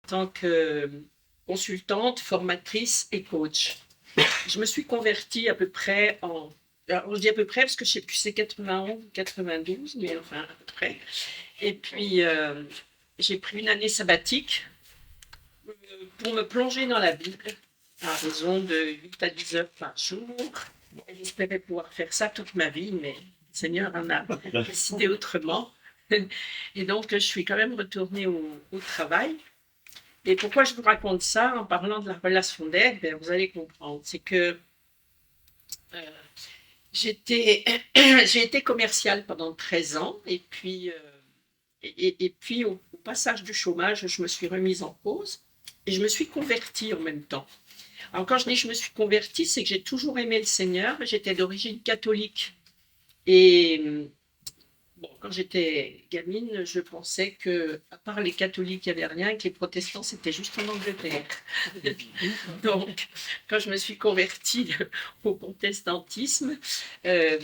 tant que consultante, formatrice et coach. Je me suis convertie à peu près en... Alors, je dis à peu près parce que je ne sais plus si c'est 91 ou 92, mais enfin à peu près. Et puis, j'ai pris une année sabbatique pour me plonger dans la Bible à raison de 8 à 10 heures par jour. J'espérais pouvoir faire ça toute ma vie, mais le Seigneur en a décidé autrement. Et donc, je suis quand même retournée au travail. Et pourquoi je vous raconte ça en parlant de la relation d'aide? Ben, vous allez comprendre. C'est que euh, j'ai été commerciale pendant 13 ans et puis, et puis au passage du chômage, je me suis remise en cause et je me suis convertie en même temps. Alors quand je dis je me suis convertie, c'est que j'ai toujours aimé le Seigneur, j'étais d'origine catholique. Et bon, quand j'étais gamine, je pensais que, à part les catholiques, il n'y avait rien, et que les protestants, c'était juste en Angleterre. Donc, quand je me suis convertie au protestantisme, euh,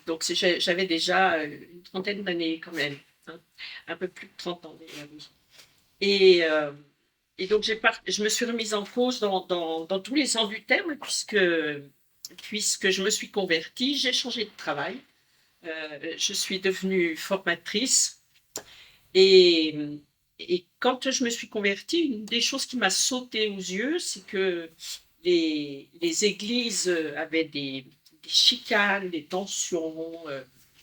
donc j'avais déjà une trentaine d'années quand même, hein, un peu plus de 30 ans d'ailleurs. Et, euh, et donc, je me suis remise en cause dans tous les sens du terme, puisque je me suis convertie, j'ai changé de travail. Je suis devenue formatrice et, et quand je me suis convertie, une des choses qui m'a sauté aux yeux, c'est que les églises avaient des chicanes, des tensions,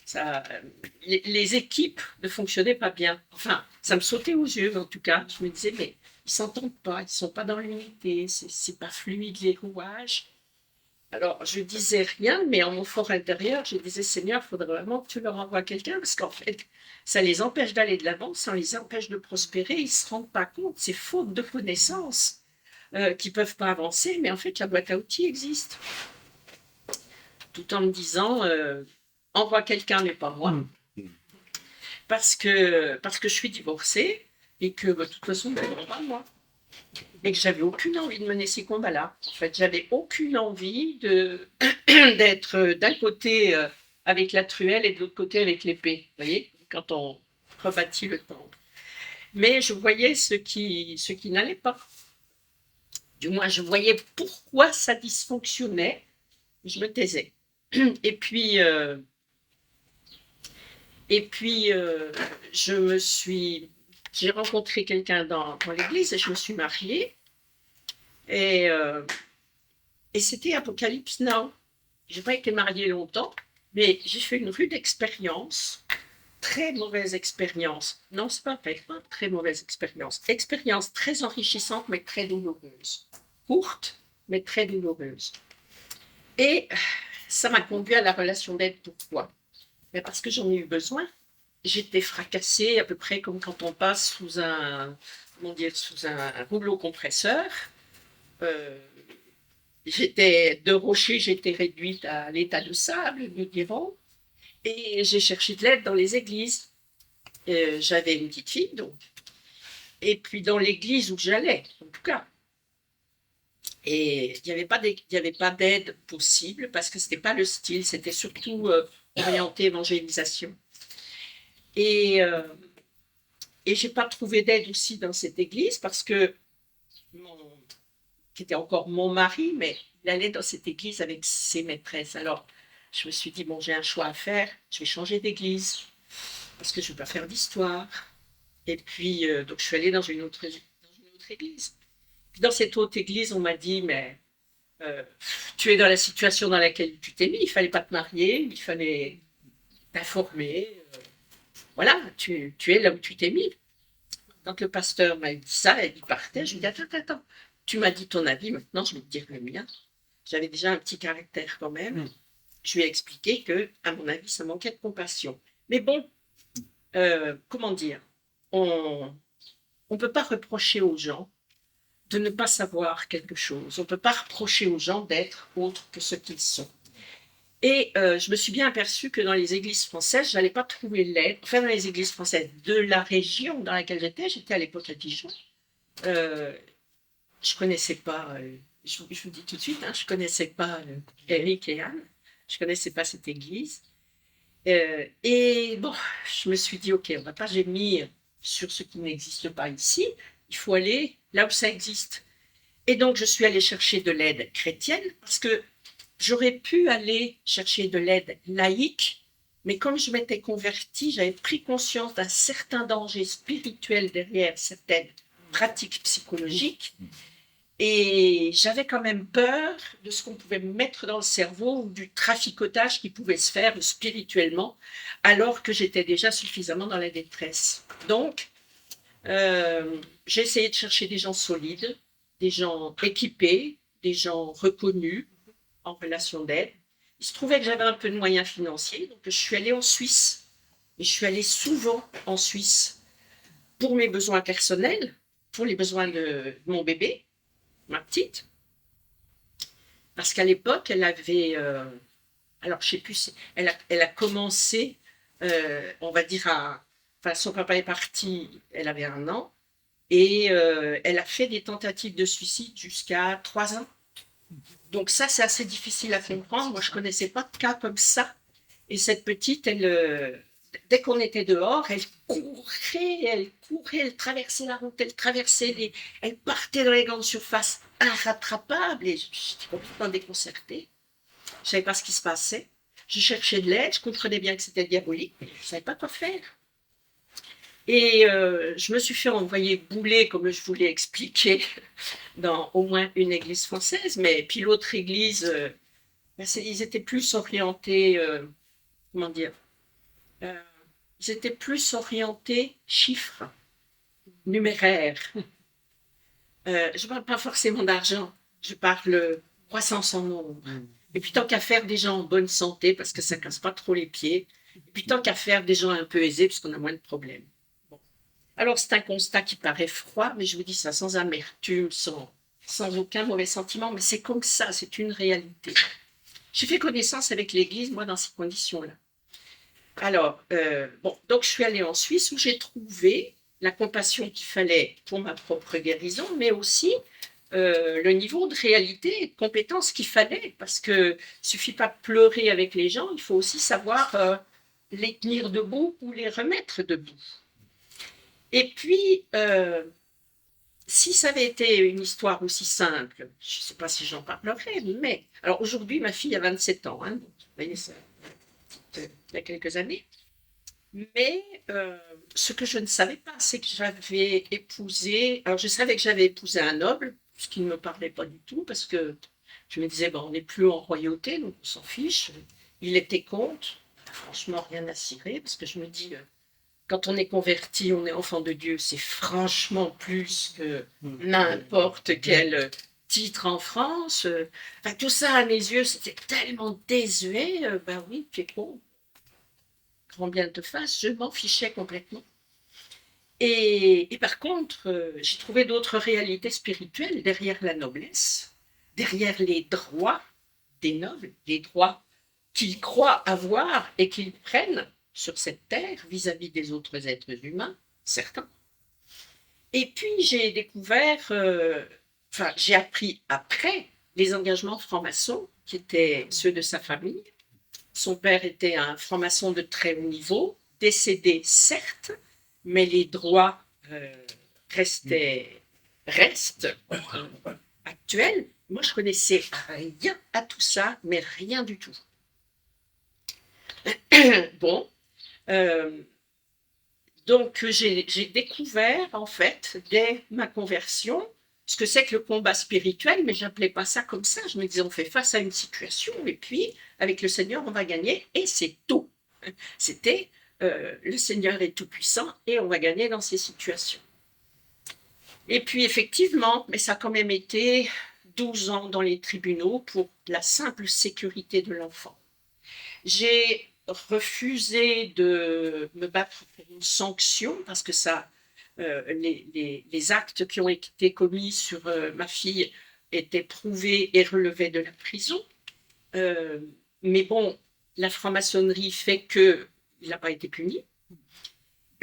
ça, les équipes ne fonctionnaient pas bien. Enfin, ça me sautait aux yeux, en tout cas. Je me disais, mais ils s'entendent pas, ils sont pas dans l'unité, c'est pas fluide les rouages. Alors, je disais rien, mais en mon fort intérieur, je disais, Seigneur, il faudrait vraiment que tu leur envoies quelqu'un, parce qu'en fait, ça les empêche d'aller de l'avant, ça les empêche de prospérer, ils ne se rendent pas compte, c'est faute de connaissances qui ne peuvent pas avancer, mais en fait, la boîte à outils existe. Tout en me disant, envoie quelqu'un, mais pas moi, parce que je suis divorcée, et que de toute façon, ben, pas moi. Et que j'avais aucune envie de mener ces combats-là. En fait, j'avais aucune envie d'être d'un côté avec la truelle et de l'autre côté avec l'épée. Vous voyez, quand on rebâtit le temple. Mais je voyais ce qui n'allait pas. Du moins, je voyais pourquoi ça dysfonctionnait. Je me taisais. Et puis, euh, et puis, j'ai rencontré quelqu'un dans l'église et je me suis mariée. Et, euh, et c'était Apocalypse Now. J'ai pas été mariée longtemps, mais j'ai fait une rude expérience, très mauvaise expérience. Non, c'est pas vrai, pas très mauvaise expérience. Expérience très enrichissante, mais très douloureuse. Courte, mais très douloureuse. Et ça m'a conduit à la relation d'aide. Pourquoi? Mais parce que j'en ai eu besoin. J'étais fracassée, à peu près comme quand on passe sous un rouleau compresseur. Euh, J'étais de rocher, j'étais réduite à l'état de sable, nous dirons. Et j'ai cherché de l'aide dans les églises. J'avais une petite fille, donc. Et puis dans l'église où j'allais, en tout cas. Et il n'y avait pas d'aide possible parce que ce n'était pas le style, c'était surtout orienté évangélisation. Et, euh, et je n'ai pas trouvé d'aide aussi dans cette église parce que, qui était encore mon mari, mais il allait dans cette église avec ses maîtresses. Alors, je me suis dit, bon, j'ai un choix à faire, je vais changer d'église parce que je ne veux pas faire d'histoire. Et puis, donc, je suis allée dans une autre église. Puis dans cette autre église, on m'a dit, mais tu es dans la situation dans laquelle tu t'es mis, il ne fallait pas te marier, il fallait t'informer. Voilà, tu es là où tu t'es mis. Quand le pasteur m'a dit ça, il partait, je lui ai dit, attends, tu m'as dit ton avis, maintenant je vais te dire le mien. J'avais déjà un petit caractère quand même. Je lui ai expliqué que, à mon avis, ça manquait de compassion. Mais bon, comment dire, on ne peut pas reprocher aux gens de ne pas savoir quelque chose. On ne peut pas reprocher aux gens d'être autres que ce qu'ils sont. Et je me suis bien aperçue que dans les églises françaises, je n'allais pas trouver l'aide. Enfin, dans les églises françaises de la région dans laquelle j'étais à l'époque à Dijon. Euh, je ne connaissais pas, je vous dis tout de suite, hein, je ne connaissais pas Eric et Anne. Je ne connaissais pas cette église. Et bon, je me suis dit, ok, on ne va pas gémir sur ce qui n'existe pas ici. il faut aller là où ça existe. Et donc, je suis allée chercher de l'aide chrétienne parce que j'aurais pu aller chercher de l'aide laïque, mais comme je m'étais convertie, j'avais pris conscience d'un certain danger spirituel derrière certaines pratiques psychologiques. Et j'avais quand même peur de ce qu'on pouvait me mettre dans le cerveau ou du traficotage qui pouvait se faire spirituellement, alors que j'étais déjà suffisamment dans la détresse. Donc, j'ai essayé de chercher des gens solides, des gens équipés, des gens reconnus en relation d'aide. Il se trouvait que j'avais un peu de moyens financiers, donc je suis allée en Suisse. Et je suis allée souvent en Suisse pour mes besoins personnels, pour les besoins de mon bébé, ma petite. Parce qu'à l'époque, elle avait... alors, je ne sais plus, elle a commencé, on va dire, enfin, son papa est parti, elle avait 1 an. Et elle a fait des tentatives de suicide jusqu'à 3 ans. Donc ça, c'est assez difficile à comprendre. Moi, je ne connaissais pas de cas comme ça. Et cette petite, dès qu'on était dehors, elle courait, elle traversait la route, elle partait dans les grandes surfaces irrattrapables. Et j'étais complètement déconcertée. Je ne savais pas ce qui se passait. Je cherchais de l'aide, je comprenais bien que c'était diabolique, mais je ne savais pas quoi faire. Et je me suis fait envoyer bouler, comme je vous l'ai expliqué, dans au moins une église française, mais puis l'autre église, ils étaient plus orientés, comment dire, euh, ils étaient plus orientés chiffres, numéraires. Je ne parle pas forcément d'argent, je parle croissance en nombre. Et puis tant qu'à faire des gens en bonne santé, parce que ça ne casse pas trop les pieds, et puis tant qu'à faire des gens un peu aisés, parce qu'on a moins de problèmes. Alors, c'est un constat qui paraît froid, mais je vous dis ça sans amertume, sans aucun mauvais sentiment, mais c'est comme ça, c'est une réalité. J'ai fait connaissance avec l'Église, moi, dans ces conditions-là. Alors, donc je suis allée en Suisse où j'ai trouvé la compassion qu'il fallait pour ma propre guérison, mais aussi le niveau de réalité et de compétence qu'il fallait, parce qu'il ne suffit pas de pleurer avec les gens, il faut aussi savoir les tenir debout ou les remettre debout. Et puis, si ça avait été une histoire aussi simple, je ne sais pas si j'en parlerai, mais... Alors aujourd'hui, ma fille a 27 ans, hein, donc, vous voyez, ça, il y a quelques années. Mais ce que je ne savais pas, c'est que j'avais épousé... Alors je savais que j'avais épousé un noble, ce qui ne me parlait pas du tout, parce que je me disais, bon, on n'est plus en royauté, donc on s'en fiche. Il était contre, franchement, rien à cirer, parce que je me dis... quand on est converti, on est enfant de Dieu, c'est franchement plus que n'importe quel titre en France. Enfin, tout ça, à mes yeux, c'était tellement désuet. Ben oui, tu es con. Grand bien te fasse, je m'en fichais complètement. Et par contre, j'ai trouvé d'autres réalités spirituelles derrière la noblesse, derrière les droits des nobles, les droits qu'ils croient avoir et qu'ils prennent sur cette terre vis-à-vis des autres êtres humains, certains. Et puis j'ai découvert, enfin j'ai appris après les engagements francs-maçons qui étaient ceux de sa famille. Son père était un franc-maçon de très haut niveau, décédé certes, mais les droits restent actuels. Moi je connaissais rien à tout ça, mais rien du tout. Bon, donc j'ai découvert en fait dès ma conversion ce que c'est que le combat spirituel, mais je n'appelais pas ça comme ça. Je me disais on fait face à une situation et puis avec le Seigneur on va gagner et c'est tout. C'était le Seigneur est tout puissant et on va gagner dans ces situations. Et puis effectivement, mais ça a quand même été 12 ans dans les tribunaux pour la simple sécurité de l'enfant. J'ai refusé de me battre pour une sanction parce que ça, les actes qui ont été commis sur ma fille étaient prouvés et relevaient de la prison. Mais bon, la franc-maçonnerie fait qu'il n'a pas été puni.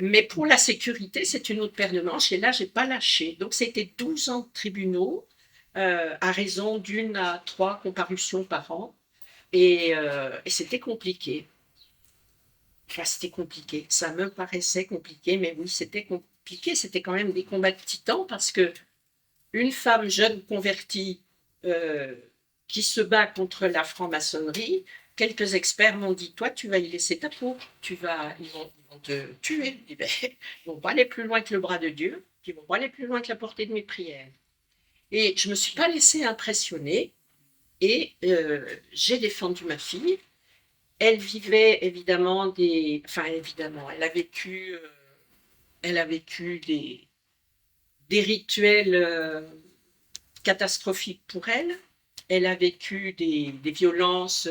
Mais pour la sécurité, c'est une autre paire de manches et là, je n'ai pas lâché. Donc, c'était 12 ans de tribunaux à raison d'1 à 3 comparutions par an et c'était compliqué. Enfin, c'était compliqué. Ça me paraissait compliqué, mais oui, c'était compliqué. C'était quand même des combats de titans parce que une femme jeune convertie euh, qui se bat contre la franc-maçonnerie, quelques experts m'ont dit, toi, tu vas y laisser ta peau, ils vont te tuer. Je dis, ben, ils vont pas aller plus loin que le bras de Dieu, ils vont pas aller plus loin que la portée de mes prières. Et je me suis pas laissée impressionner et j'ai défendu ma fille. Elle vivait évidemment enfin évidemment, elle a vécu des rituels catastrophique pour elle. Elle a vécu des violences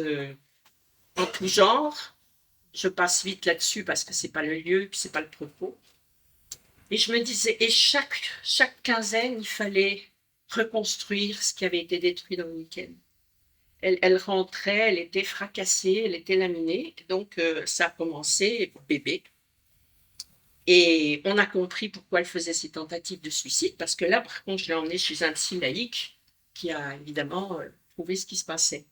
en tout genre. Je passe vite là-dessus parce que c'est pas le lieu, puis c'est pas le propos. Et je me disais, et chaque quinzaine, il fallait reconstruire ce qui avait été détruit dans le week-end. Elle rentrait, elle était fracassée, elle était laminée. Donc, ça a commencé bébé. Et on a compris pourquoi elle faisait ses tentatives de suicide, parce que là, par contre, je l'ai emmenée chez un psy laïque qui a évidemment prouvé ce qui se passait.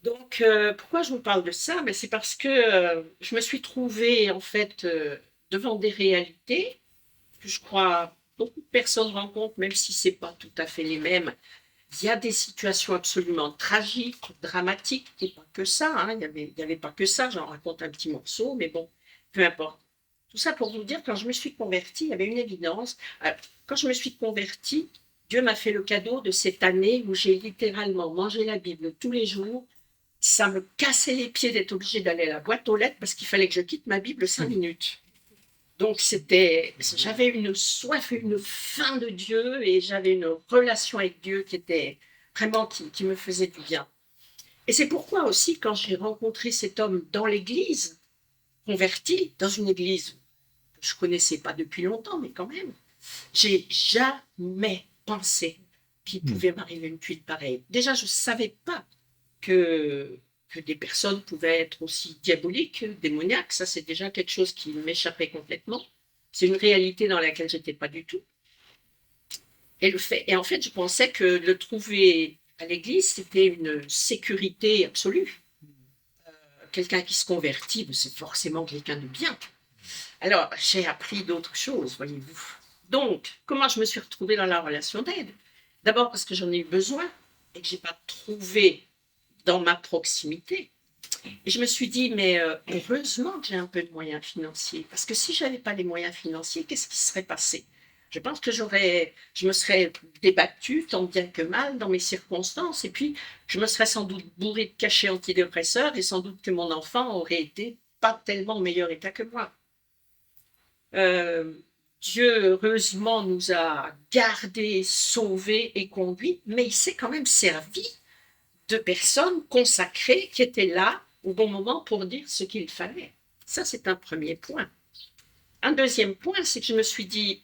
Donc, pourquoi je vous parle de ça? C'est parce que je me suis trouvée, en fait, devant des réalités que je crois beaucoup de personnes rencontrent, même si ce n'est pas tout à fait les mêmes. Il y a des situations absolument tragiques, dramatiques, et pas que ça, hein. Il y avait pas que ça, j'en raconte un petit morceau, mais bon, peu importe. Tout ça pour vous dire, quand je me suis convertie, il y avait une évidence. Quand je me suis convertie, Dieu m'a fait le cadeau de cette année où j'ai littéralement mangé la Bible tous les jours. Ça me cassait les pieds d'être obligée d'aller à la boîte aux lettres parce qu'il fallait que je quitte ma Bible 5 minutes. Donc j'avais une soif et une faim de Dieu et j'avais une relation avec Dieu qui était vraiment, qui me faisait du bien. Et c'est pourquoi aussi, quand j'ai rencontré cet homme dans l'église, converti, dans une église que je connaissais pas depuis longtemps, mais quand même, j'ai jamais pensé qu'il pouvait m'arriver une cuite pareille. Déjà, je savais pas que, que des personnes pouvaient être aussi diaboliques, démoniaques. Ça, c'est déjà quelque chose qui m'échappait complètement. C'est une réalité dans laquelle j'étais pas du tout. Et en fait, je pensais que le trouver à l'église, c'était une sécurité absolue. Quelqu'un qui se convertit, c'est forcément quelqu'un de bien. Alors, j'ai appris d'autres choses, voyez-vous. Donc, comment je me suis retrouvée dans la relation d'aide? D'abord parce que j'en ai eu besoin et que je n'ai pas trouvé dans ma proximité. Et je me suis dit, mais heureusement que j'ai un peu de moyens financiers. Parce que si je n'avais pas les moyens financiers, qu'est-ce qui serait passé? Je pense que je me serais débattue tant bien que mal dans mes circonstances. Et puis, je me serais sans doute bourrée de cachets antidépresseurs et sans doute que mon enfant aurait été pas tellement au meilleur état que moi. Dieu, heureusement, nous a gardés, sauvés et conduits, mais il s'est quand même servi de personnes consacrées qui étaient là au bon moment pour dire ce qu'il fallait. Ça, c'est un premier point. Un deuxième point, c'est que je me suis dit,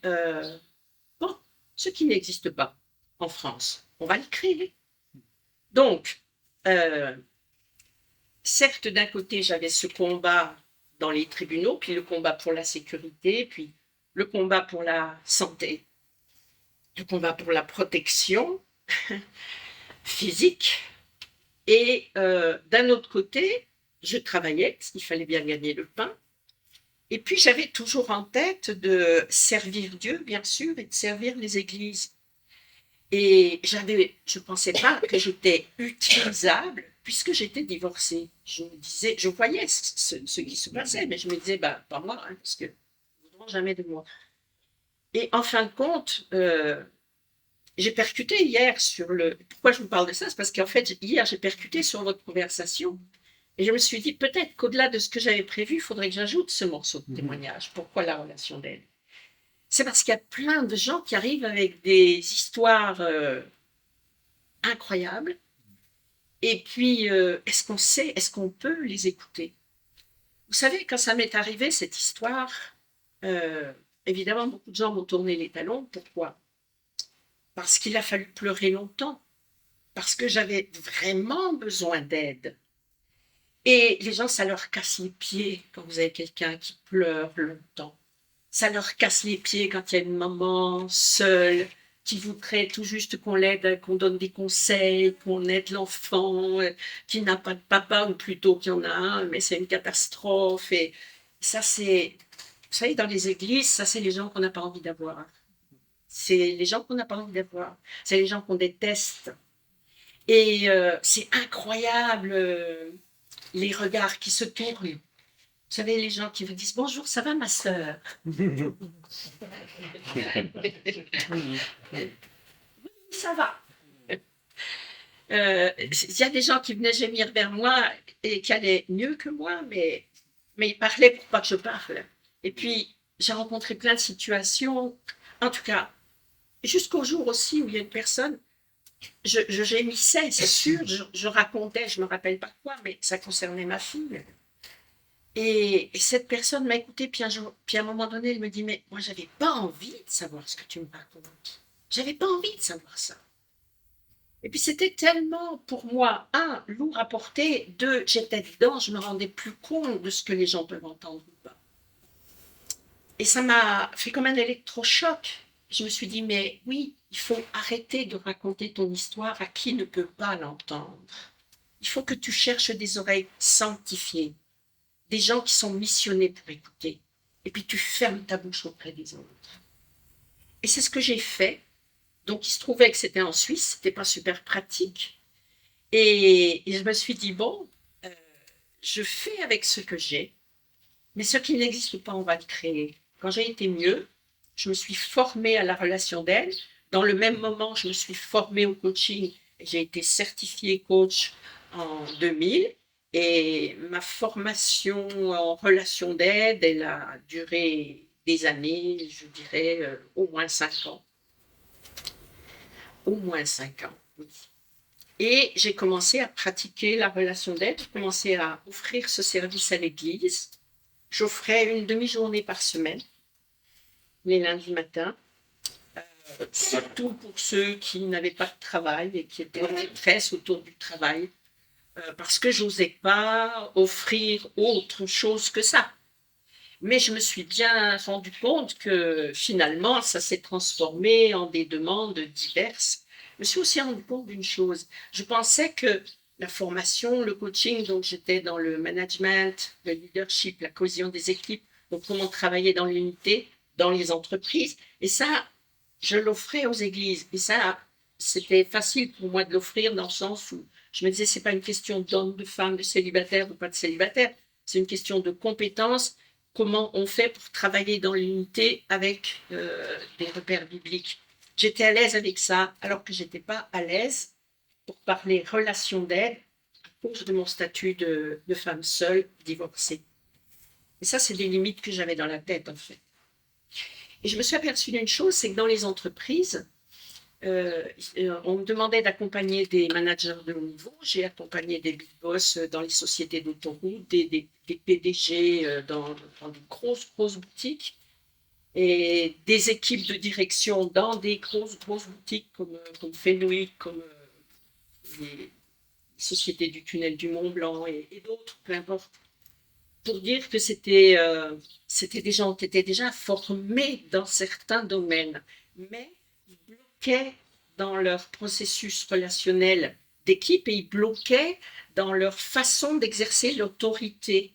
bon, ce qui n'existe pas en France, on va le créer. Donc, certes, d'un côté, j'avais ce combat dans les tribunaux, puis le combat pour la sécurité, puis le combat pour la santé, le combat pour la protection physique. Et d'un autre côté, je travaillais, parce qu'il fallait bien gagner le pain. Et puis, j'avais toujours en tête de servir Dieu, bien sûr, et de servir les églises. Et je ne pensais pas que j'étais utilisable puisque j'étais divorcée. Je me disais, je voyais ce qui se passait, mais je me disais, bah, pas moi, hein, parce que ne voudront jamais de moi. Et en fin de compte, j'ai percuté hier sur le. Pourquoi je vous parle de ça? C'est parce qu'en fait, hier, j'ai percuté sur votre conversation. Et je me suis dit, peut-être qu'au-delà de ce que j'avais prévu, il faudrait que j'ajoute ce morceau de témoignage. Pourquoi la relation d'aide? C'est parce qu'il y a plein de gens qui arrivent avec des histoires incroyables. Et puis, est-ce qu'on peut les écouter? Vous savez, quand ça m'est arrivé, cette histoire, euh, évidemment, beaucoup de gens m'ont tourné les talons. Pourquoi? Parce qu'il a fallu pleurer longtemps. Parce que j'avais vraiment besoin d'aide. Et les gens, ça leur casse les pieds quand vous avez quelqu'un qui pleure longtemps. Ça leur casse les pieds quand il y a une maman seule qui voudrait tout juste qu'on l'aide, qu'on donne des conseils, qu'on aide l'enfant qui n'a pas de papa, ou plutôt qu'il y en a un, mais c'est une catastrophe. Et ça, c'est, vous savez, dans les églises, ça, c'est les gens qu'on n'a pas envie d'avoir. C'est les gens qu'on n'a pas envie d'avoir. C'est les gens qu'on déteste. Et c'est incroyable les regards qui se tournent. Vous savez, les gens qui vous disent bonjour, ça va ma sœur? Ça va. Il y a des gens qui venaient gémir vers moi et qui allaient mieux que moi, mais ils parlaient pour pas que je parle. Et puis, j'ai rencontré plein de situations, en tout cas, jusqu'au jour aussi où il y a une personne, je gémissais, c'est sûr, je racontais, je me rappelle pas quoi, mais ça concernait ma fille. Et cette personne m'a écouté, puis à un moment donné, elle me dit, mais moi, j'avais pas envie de savoir ce que tu me racontes. J'avais pas envie de savoir ça. Et puis c'était tellement pour moi, un, lourd à porter, deux, j'étais dedans, je me rendais plus compte de ce que les gens peuvent entendre ou pas. Et ça m'a fait comme un électrochoc. Je me suis dit, mais oui, il faut arrêter de raconter ton histoire à qui ne peut pas l'entendre. Il faut que tu cherches des oreilles sanctifiées, des gens qui sont missionnés pour écouter. Et puis tu fermes ta bouche auprès des autres. Et c'est ce que j'ai fait. Donc il se trouvait que c'était en Suisse, c'était pas super pratique. Et je me suis dit, bon, je fais avec ce que j'ai, mais ce qui n'existe pas, on va le créer. Quand j'ai été mieux, je me suis formée à la relation d'aide. Dans le même moment, je me suis formée au coaching. J'ai été certifiée coach en 2000. Et ma formation en relation d'aide, elle a duré des années, je dirais au moins 5 ans. Au moins 5 ans, oui. Et j'ai commencé à pratiquer la relation d'aide, j'ai commencé à offrir ce service à l'église. J'offrais une demi-journée par semaine, les lundis matins, surtout pour ceux qui n'avaient pas de travail et qui étaient en détresse autour du travail, parce que j'osais pas offrir autre chose que ça. Mais je me suis bien rendu compte que finalement, ça s'est transformé en des demandes diverses. Je me suis aussi rendu compte d'une chose. Je pensais que la formation, le coaching, donc j'étais dans le management, le leadership, la cohésion des équipes, donc comment travailler dans l'unité, dans les entreprises. Et ça, je l'offrais aux églises. Et ça, c'était facile pour moi de l'offrir dans le sens où je me disais, c'est pas une question d'homme, de femme, de célibataire ou pas de célibataire. C'est une question de compétences. Comment on fait pour travailler dans l'unité avec des repères bibliques. J'étais à l'aise avec ça, alors que j'étais pas à l'aise pour parler relation d'aide à cause de mon statut de femme seule, divorcée. Et ça, c'est des limites que j'avais dans la tête, en fait. Et je me suis aperçue d'une chose, c'est que dans les entreprises, on me demandait d'accompagner des managers de haut niveau. J'ai accompagné des big boss dans les sociétés d'autoroute, des PDG dans des grosses boutiques et des équipes de direction dans des grosses boutiques comme Fenwick, comme les sociétés du tunnel du Mont Blanc et d'autres, peu importe. Pour dire que c'était des gens qui étaient déjà formés dans certains domaines, mais ils bloquaient dans leur processus relationnel d'équipe et ils bloquaient dans leur façon d'exercer l'autorité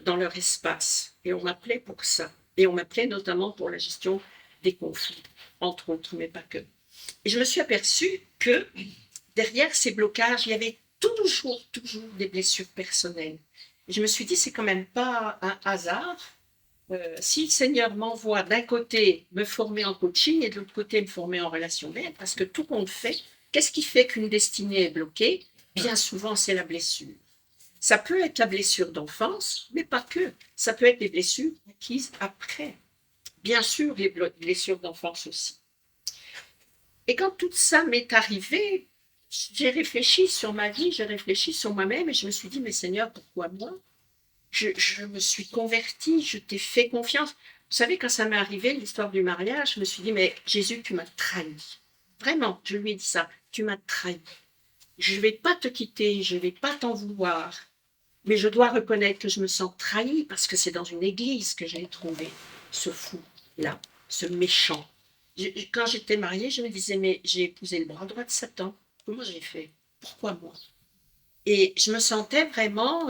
dans leur espace. Et on m'appelait pour ça. Et on m'appelait notamment pour la gestion des conflits, entre autres, mais pas que. Et je me suis aperçue que derrière ces blocages, il y avait toujours des blessures personnelles. Et je me suis dit, c'est quand même pas un hasard. Si le Seigneur m'envoie d'un côté me former en coaching et de l'autre côté me former en relation d'aide, parce que tout compte fait, qu'est-ce qui fait qu'une destinée est bloquée? Bien souvent, c'est la blessure. Ça peut être la blessure d'enfance, mais pas que. Ça peut être des blessures acquises après. Bien sûr, les blessures d'enfance aussi. Et quand tout ça m'est arrivé, j'ai réfléchi sur ma vie, j'ai réfléchi sur moi-même et je me suis dit, mais Seigneur, pourquoi moi? Je me suis convertie, je t'ai fait confiance. Vous savez, quand ça m'est arrivé, l'histoire du mariage, je me suis dit, mais Jésus, tu m'as trahi. Vraiment, je lui ai dit ça, tu m'as trahi. Je ne vais pas te quitter, je ne vais pas t'en vouloir. Mais je dois reconnaître que je me sens trahie parce que c'est dans une église que j'ai trouvé ce fou-là, ce méchant. Quand j'étais mariée, je me disais, mais j'ai épousé le bras droit de Satan. Comment j'ai fait? Pourquoi moi? Et je me sentais vraiment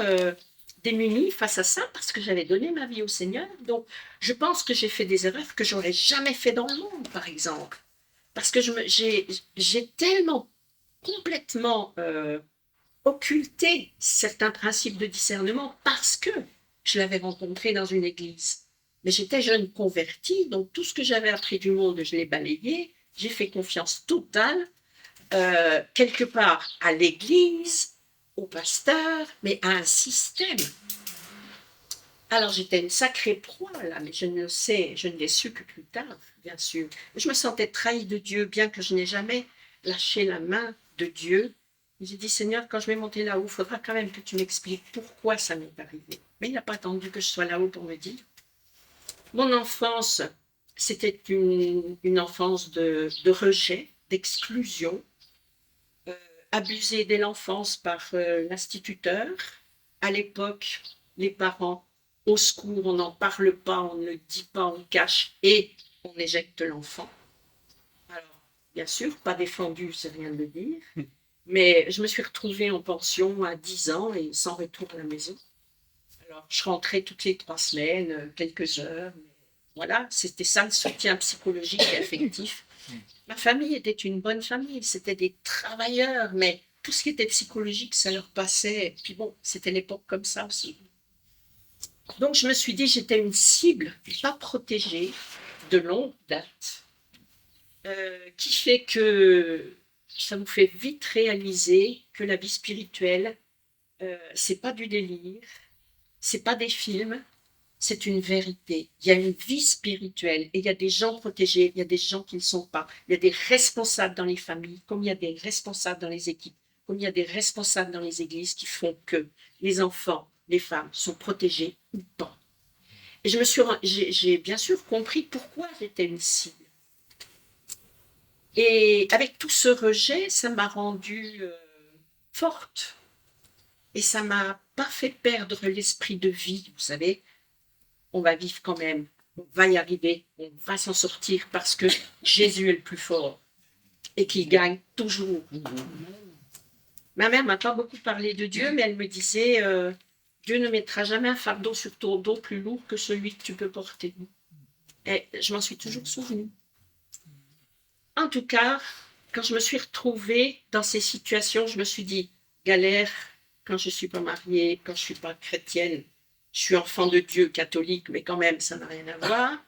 démunie face à ça parce que j'avais donné ma vie au Seigneur. Donc, je pense que j'ai fait des erreurs que j'aurais jamais fait dans le monde, par exemple. Parce que j'ai tellement complètement occulté certains principes de discernement parce que je l'avais rencontré dans une église. Mais j'étais jeune convertie, donc tout ce que j'avais appris du monde, je l'ai balayé. J'ai fait confiance totale, quelque part à l'église, au pasteur, mais à un système. Alors j'étais une sacrée proie là, mais je ne l'ai su que plus tard, bien sûr. Je me sentais trahie de Dieu, bien que je n'ai jamais lâché la main de Dieu. J'ai dit, Seigneur, quand je vais monter là-haut, il faudra quand même que tu m'expliques pourquoi ça m'est arrivé. Mais il n'a pas attendu que je sois là-haut pour me dire. Mon enfance, c'était une enfance de rejet, d'exclusion, abusée dès l'enfance par l'instituteur. À l'époque, les parents, au secours, on n'en parle pas, on ne le dit pas, on cache et on éjecte l'enfant. Alors, bien sûr, pas défendu, c'est rien de le dire, mais je me suis retrouvée en pension à 10 ans et sans retour à la maison. Alors, je rentrais toutes les 3 semaines, quelques heures. Mais voilà, c'était ça le soutien psychologique et affectif. Ma famille était une bonne famille, c'était des travailleurs, mais tout ce qui était psychologique, ça leur passait. Puis bon, c'était l'époque comme ça aussi. Donc je me suis dit, j'étais une cible pas protégée de longue date, qui fait que ça vous fait vite réaliser que la vie spirituelle, c'est pas du délire, c'est pas des films, c'est une vérité. Il y a une vie spirituelle et il y a des gens protégés, il y a des gens qui ne sont pas. Il y a des responsables dans les familles, comme il y a des responsables dans les équipes, comme il y a des responsables dans les églises qui font que les enfants, les femmes sont protégés ou pas. Et j'ai bien sûr compris pourquoi j'étais une cible. Et avec tout ce rejet, ça m'a rendue forte. Et ça m'a pas fait perdre l'esprit de vie, vous savez. On va vivre quand même, on va y arriver, on va s'en sortir parce que Jésus est le plus fort et qu'il gagne toujours. Ma mère m'a pas beaucoup parlé de Dieu, mais elle me disait Dieu ne mettra jamais un fardeau sur ton dos plus lourd que celui que tu peux porter. Et je m'en suis toujours souvenue. En tout cas, quand je me suis retrouvée dans ces situations, je me suis dit galère quand je ne suis pas mariée, quand je ne suis pas chrétienne. Je suis enfant de Dieu catholique, mais quand même, ça n'a rien à voir.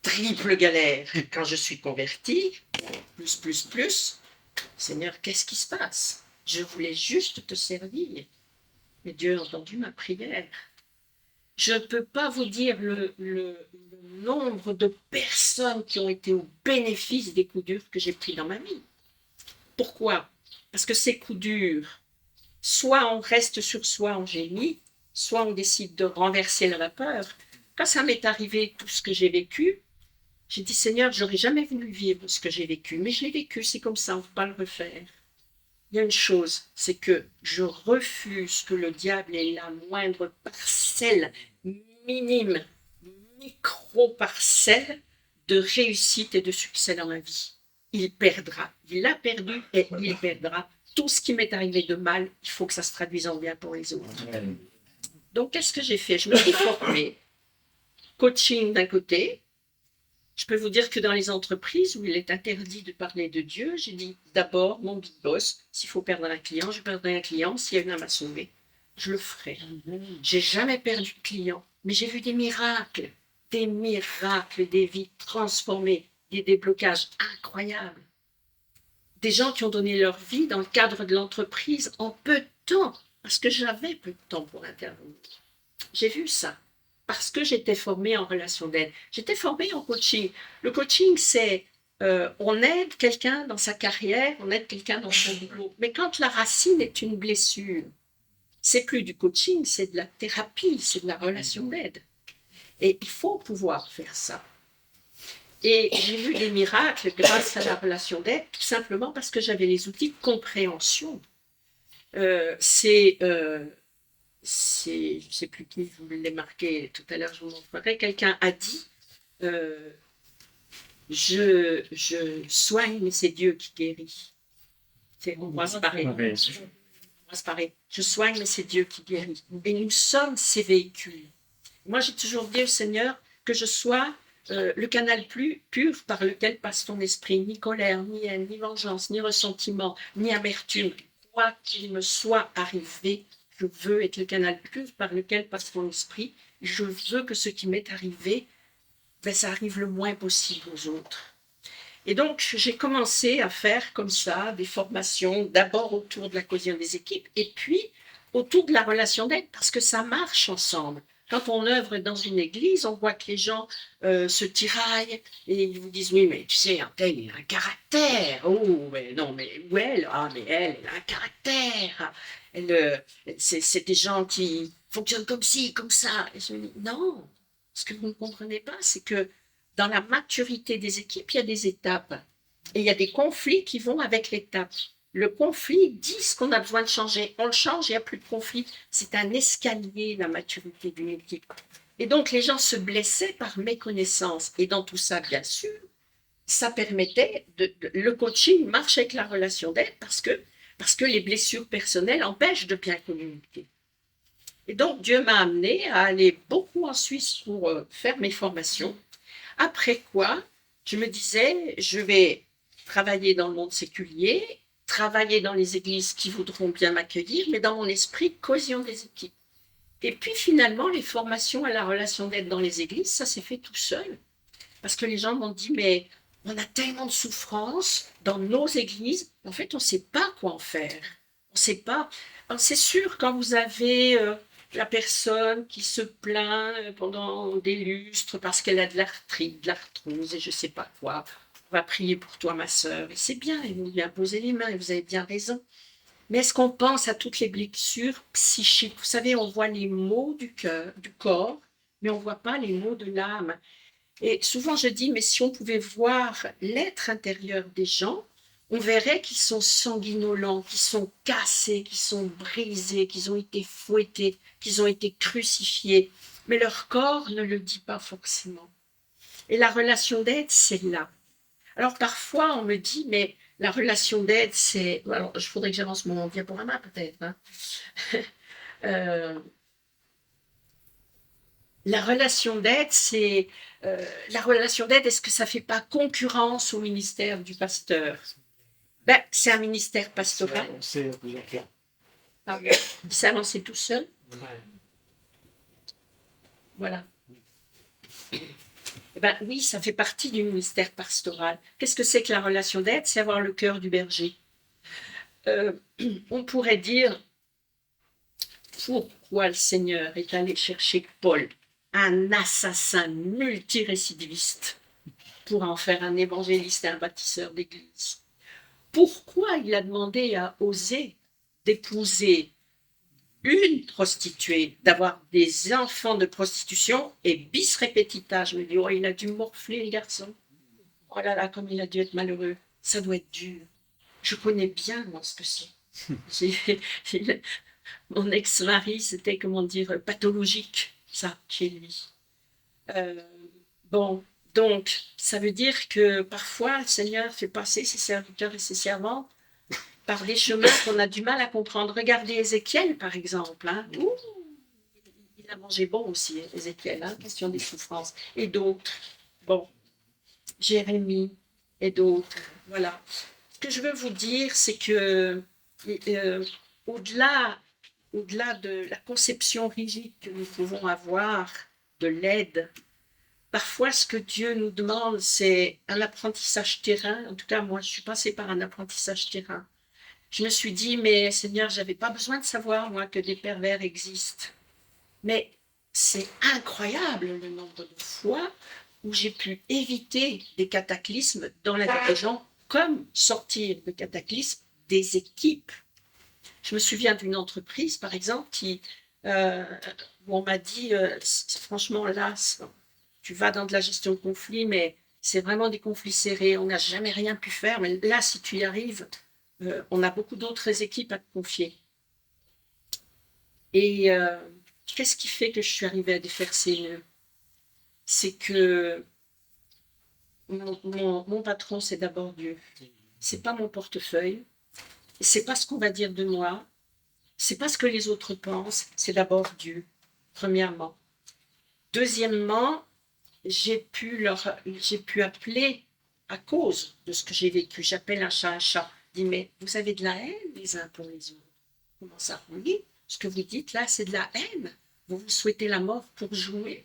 Triple galère quand je suis convertie. Plus. Seigneur, qu'est-ce qui se passe? Je voulais juste te servir. Mais Dieu a entendu ma prière. Je ne peux pas vous dire le nombre de personnes qui ont été au bénéfice des coups durs que j'ai pris dans ma vie. Pourquoi? Parce que ces coups durs, soit on reste sur soi, on gémit, soit on décide de renverser la vapeur. Quand ça m'est arrivé, tout ce que j'ai vécu, j'ai dit, Seigneur, j'aurais jamais voulu vivre ce que j'ai vécu, mais je l'ai vécu, c'est comme ça, on ne peut pas le refaire. Il y a une chose, c'est que je refuse que le diable ait la moindre parcelle, minime, micro-parcelle de réussite et de succès dans ma vie. Il perdra. Il a perdu et il perdra. Tout ce qui m'est arrivé de mal, il faut que ça se traduise en bien pour les autres. Donc, qu'est-ce que j'ai fait? Je me suis formée. Coaching d'un côté. Je peux vous dire que dans les entreprises où il est interdit de parler de Dieu, j'ai dit d'abord, mon big boss, s'il faut perdre un client, je perdrai un client. S'il y a une âme à sauver, je le ferai. J'ai jamais perdu de client, mais j'ai vu des miracles, des vies transformées, des déblocages incroyables. Des gens qui ont donné leur vie dans le cadre de l'entreprise en peu de temps, parce que j'avais peu de temps pour intervenir. J'ai vu ça, parce que j'étais formée en relation d'aide. J'étais formée en coaching. Le coaching, c'est on aide quelqu'un dans sa carrière, on aide quelqu'un dans son boulot. Mais quand la racine est une blessure, c'est plus du coaching, c'est de la thérapie, c'est de la relation d'aide. Et il faut pouvoir faire ça. Et j'ai vu des miracles grâce à la relation d'aide, tout simplement parce que j'avais les outils de compréhension. Je ne sais plus qui vous l'ai marqué tout à l'heure, je vous montrerai. Quelqu'un a dit je soigne, mais c'est Dieu qui guérit. On voit se pareil. Je soigne, mais c'est Dieu qui guérit. Et nous sommes ces véhicules. Moi, j'ai toujours dit au Seigneur que je sois le canal plus pur par lequel passe ton esprit. Ni colère, ni haine, ni vengeance, ni ressentiment, ni amertume. Quoi qu'il me soit arrivé, je veux être le canal pur par lequel passe ton esprit. Je veux que ce qui m'est arrivé, ça arrive le moins possible aux autres. Et donc, j'ai commencé à faire comme ça des formations, d'abord autour de la cohésion des équipes, et puis autour de la relation d'aide, parce que ça marche ensemble. Quand on œuvre dans une église, on voit que les gens se tiraillent et ils vous disent oui, mais tu sais, un tel, il a un caractère. Oh, mais non, mais où elle? Ah, mais elle a un caractère. C'est des gens qui fonctionnent comme ci, comme ça. Et je me dis non, ce que vous ne comprenez pas, c'est que dans la maturité des équipes, il y a des étapes. Et il y a des conflits qui vont avec l'étape. Le conflit dit ce qu'on a besoin de changer. On le change, il n'y a plus de conflit. C'est un escalier, la maturité d'une équipe. Et donc, les gens se blessaient par méconnaissance. Et dans tout ça, bien sûr, ça permettait, le coaching marche avec la relation d'aide parce que les blessures personnelles empêchent de bien communiquer. Et donc, Dieu m'a amené à aller beaucoup en Suisse pour faire mes formations. Après quoi, je me disais, je vais travailler dans le monde séculier, travailler dans les églises qui voudront bien m'accueillir, mais dans mon esprit, cohésion des équipes. Et puis finalement, les formations à la relation d'aide dans les églises, ça s'est fait tout seul. Parce que les gens m'ont dit, mais on a tellement de souffrances dans nos églises, en fait, on ne sait pas quoi en faire. On ne sait pas. Alors, c'est sûr, quand vous avez la personne qui se plaint pendant des lustres parce qu'elle a de l'arthrite, de l'arthrose et je ne sais pas quoi, on va prier pour toi, ma sœur. Et c'est bien, et vous lui imposez les mains, et vous avez bien raison. Mais est-ce qu'on pense à toutes les blessures psychiques? Vous savez, on voit les maux du cœur, du corps, mais on ne voit pas les maux de l'âme. Et souvent, je dis, mais si on pouvait voir l'être intérieur des gens, on verrait qu'ils sont sanguinolents, qu'ils sont cassés, qu'ils sont brisés, qu'ils ont été fouettés, qu'ils ont été crucifiés. Mais leur corps ne le dit pas forcément. Et la relation d'aide, c'est là. Alors parfois, on me dit, mais la relation d'aide, c'est... Alors, il faudrait que j'avance mon diaporama peut-être. Hein. La relation d'aide, c'est... la relation d'aide, est-ce que ça ne fait pas concurrence au ministère du pasteur? Ben, c'est un ministère pastoral. C'est plusieurs fois. Pardon. Il s'est avancé tout seul. Ouais. Voilà. Ben, oui, ça fait partie du ministère pastoral. Qu'est-ce que c'est que la relation d'aide? C'est avoir le cœur du berger. On pourrait dire pourquoi le Seigneur est allé chercher Paul, un assassin multirécidiviste, pour en faire un évangéliste et un bâtisseur d'église. Pourquoi il a demandé à Osée d'épouser une prostituée, d'avoir des enfants de prostitution et bis repetita. Je me dis, oh, il a dû morfler le garçon. Oh là là, comme il a dû être malheureux. Ça doit être dur. Je connais bien, moi, ce que c'est. Mon ex-mari, c'était, comment dire, pathologique, ça, chez lui. Euh, bon, donc, ça veut dire que parfois, le Seigneur fait passer ses serviteurs et ses servantes par des chemins qu'on a du mal à comprendre. Regardez Ézéchiel, par exemple. Hein. Ouh, il a mangé bon aussi, Ézéchiel, hein, question des souffrances. Et d'autres. Bon, Jérémie et d'autres. Voilà. Ce que je veux vous dire, c'est que au-delà de la conception rigide que nous pouvons avoir de l'aide, parfois ce que Dieu nous demande, c'est un apprentissage terrain. En tout cas, moi, je suis passée par un apprentissage terrain. Je me suis dit, mais Seigneur, je n'avais pas besoin de savoir, moi, que des pervers existent. Mais c'est incroyable le nombre de fois où j'ai pu éviter des cataclysmes dans la vie des gens, comme sortir de cataclysmes des équipes. Je me souviens d'une entreprise, par exemple, où on m'a dit, franchement, là, tu vas dans de la gestion de conflits, mais c'est vraiment des conflits serrés, on n'a jamais rien pu faire, mais là, si tu y arrives, on a beaucoup d'autres équipes à te confier. Et qu'est-ce qui fait que je suis arrivée à défaire ces nœuds? C'est que mon patron, c'est d'abord Dieu. C'est pas mon portefeuille. C'est pas ce qu'on va dire de moi. C'est pas ce que les autres pensent. C'est d'abord Dieu, premièrement. Deuxièmement, j'ai pu appeler à cause de ce que j'ai vécu. J'appelle un chat un chat. Je dis, mais vous avez de la haine les uns pour les autres. Comment ça? Oui, ce que vous dites là, c'est de la haine. Vous vous souhaitez la mort pour jouer.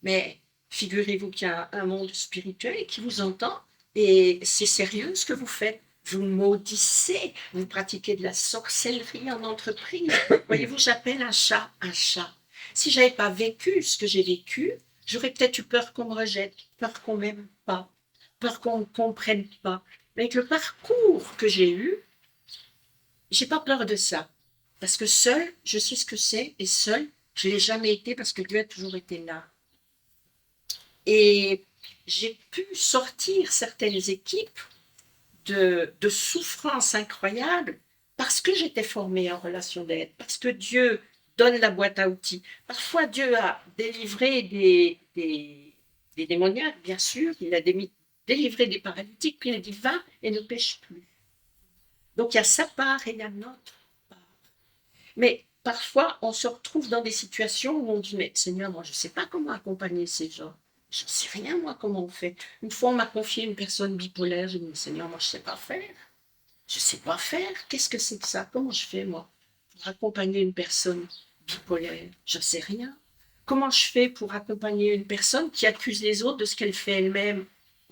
Mais figurez-vous qu'il y a un monde spirituel qui vous entend et c'est sérieux ce que vous faites. Vous maudissez, vous pratiquez de la sorcellerie en entreprise. Voyez-vous, j'appelle un chat un chat. Si j'avais pas vécu ce que j'ai vécu, j'aurais peut-être eu peur qu'on me rejette, peur qu'on m'aime pas, peur qu'on ne comprenne pas. Mais avec le parcours que j'ai eu, j'ai pas peur de ça. Parce que seul, je sais ce que c'est, et seul, je l'ai jamais été parce que Dieu a toujours été là. Et j'ai pu sortir certaines équipes de souffrances incroyables parce que j'étais formée en relation d'aide, parce que Dieu donne la boîte à outils. Parfois, Dieu a délivré des démoniaques, bien sûr, il a délivré des paralytiques, puis il a dit va et ne pêche plus. Donc il y a sa part et il y a notre part. Mais parfois, on se retrouve dans des situations où on dit mais Seigneur, moi je ne sais pas comment accompagner ces gens. Je ne sais rien, moi, comment on fait. Une fois, on m'a confié une personne bipolaire. J'ai dit, Seigneur, moi, je ne sais pas faire. Je ne sais pas faire. Qu'est-ce que c'est que ça? Comment je fais, moi, pour accompagner une personne bipolaire? Je ne sais rien. Comment je fais pour accompagner une personne qui accuse les autres de ce qu'elle fait elle-même?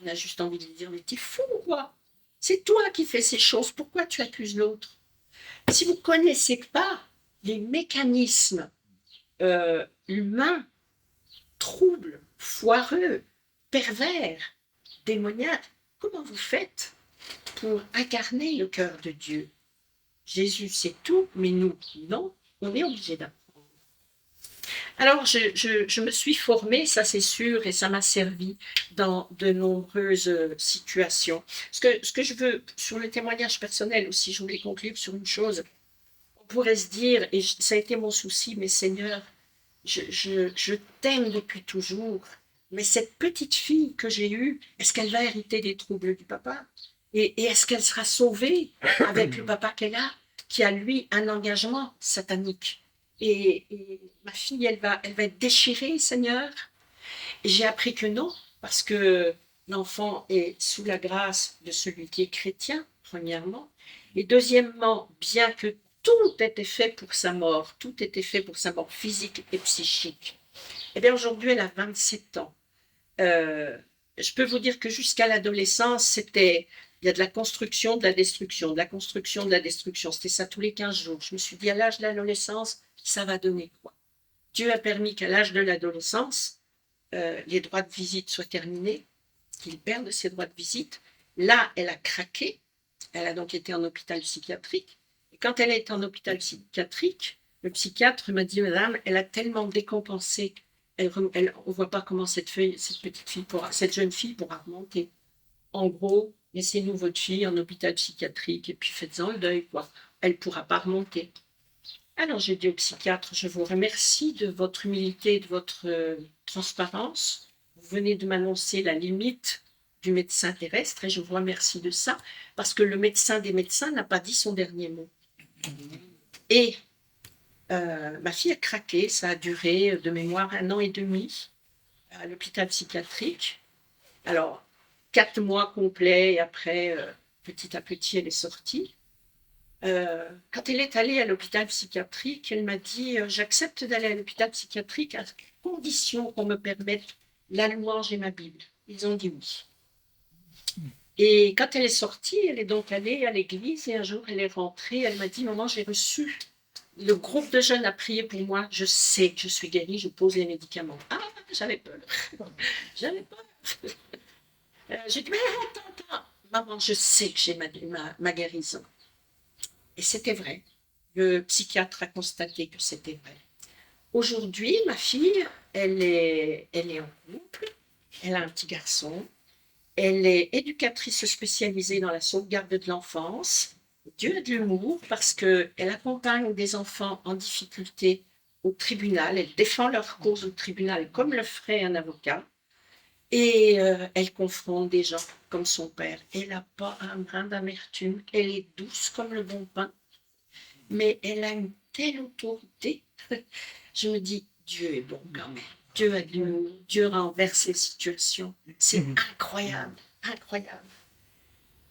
On a juste envie de lui dire, mais t'es fou, quoi. C'est toi qui fais ces choses. Pourquoi tu accuses l'autre? Si vous ne connaissez pas les mécanismes humains, troubles, foireux, pervers, démoniaques, comment vous faites pour incarner le cœur de Dieu? Jésus sait tout, mais nous, non, on est obligé d'apprendre. Alors, je me suis formée, ça c'est sûr, et ça m'a servi dans de nombreuses situations. Ce que je veux, sur le témoignage personnel aussi, je voulais conclure sur une chose. On pourrait se dire, et ça a été mon souci, mais Seigneur, je t'aime depuis toujours, mais cette petite fille que j'ai eue, est-ce qu'elle va hériter des troubles du papa? Et est-ce qu'elle sera sauvée avec le papa qu'elle a, qui a lui un engagement satanique? Et ma fille, elle va être déchirée, Seigneur. Et j'ai appris que non, parce que l'enfant est sous la grâce de celui qui est chrétien, premièrement. Et deuxièmement, bien que tout était fait pour sa mort, tout était fait pour sa mort physique et psychique. Eh bien, aujourd'hui, elle a 27 ans. Je peux vous dire que jusqu'à l'adolescence, il y a de la construction, de la destruction, de la construction, de la destruction. C'était ça tous les 15 jours. Je me suis dit, à l'âge de l'adolescence, ça va donner quoi? Dieu a permis qu'à l'âge de l'adolescence, les droits de visite soient terminés, qu'il perde ses droits de visite. Là, elle a craqué. Elle a donc été en hôpital psychiatrique. Et quand elle est en hôpital psychiatrique, le psychiatre m'a dit, madame, elle a tellement décompensé, on ne voit pas comment cette jeune fille pourra remonter. En gros, laissez-nous votre fille en hôpital psychiatrique et puis faites-en le deuil, quoi. Elle ne pourra pas remonter. Alors j'ai dit au psychiatre, je vous remercie de votre humilité et de votre transparence. Vous venez de m'annoncer la limite du médecin terrestre et je vous remercie de ça parce que le médecin des médecins n'a pas dit son dernier mot. Et ma fille a craqué, ça a duré de mémoire 1 an et demi à l'hôpital psychiatrique. Alors, 4 mois complets et après, petit à petit, elle est sortie. Quand elle est allée à l'hôpital psychiatrique, elle m'a dit j'accepte d'aller à l'hôpital psychiatrique à condition qu'on me permette la louange et ma Bible. Ils ont dit oui. Et quand elle est sortie, elle est donc allée à l'église et un jour elle est rentrée. Elle m'a dit maman, j'ai reçu, le groupe de jeunes a prié pour moi. Je sais que je suis guérie, je pose les médicaments. Ah, j'avais peur. J'avais peur. J'ai dit mais attends, maman, je sais que j'ai ma guérison. Et c'était vrai. Le psychiatre a constaté que c'était vrai. Aujourd'hui, ma fille, elle est en couple, elle a un petit garçon, elle est éducatrice spécialisée dans la sauvegarde de l'enfance. Dieu a de l'humour parce qu'elle accompagne des enfants en difficulté au tribunal, elle défend leur cause au tribunal comme le ferait un avocat. Et elle confronte des gens comme son père. Elle n'a pas un brin d'amertume. Elle est douce comme le bon pain. Mais elle a une telle autorité. Je me dis, Dieu est bon quand même. Dieu a de Dieu renverse les situations. C'est incroyable, incroyable.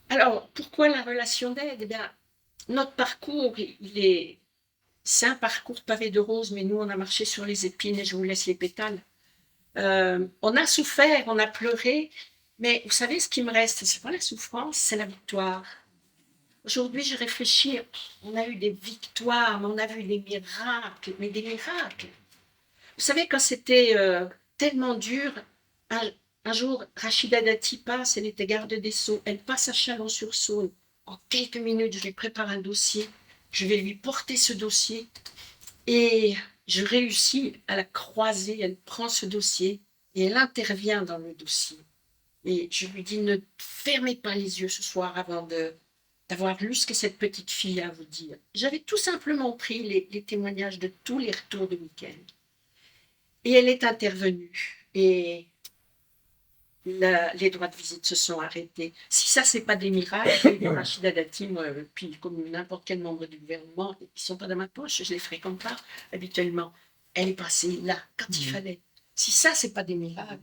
Alors, pourquoi la relation d'aide? Eh bien, notre parcours, c'est un parcours pavé de roses, mais nous, on a marché sur les épines et je vous laisse les pétales. On a souffert, on a pleuré, mais vous savez, ce qui me reste, c'est pas la souffrance, c'est la victoire. Aujourd'hui, je réfléchis, on a eu des victoires, on a vu des miracles, mais des miracles. Vous savez, quand c'était tellement dur, un, un jour, Rachida Dati passe, elle était garde des Sceaux, elle passe à Chalon-sur-Saône. En quelques minutes, je lui prépare un dossier, je vais lui porter ce dossier et je réussis à la croiser, elle prend ce dossier et elle intervient dans le dossier. Et je lui dis, ne fermez pas les yeux ce soir avant d'avoir lu ce que cette petite fille a à vous dire. J'avais tout simplement pris les témoignages de tous les retours de week-end. Et elle est intervenue. Et les droits de visite se sont arrêtés. Si ça, c'est pas des miracles, Rachida Dati, moi, puis comme n'importe quel membre du gouvernement, ils sont pas dans ma poche, je les fréquente pas habituellement. Elle est passée là, quand il fallait. Si ça, c'est pas des miracles,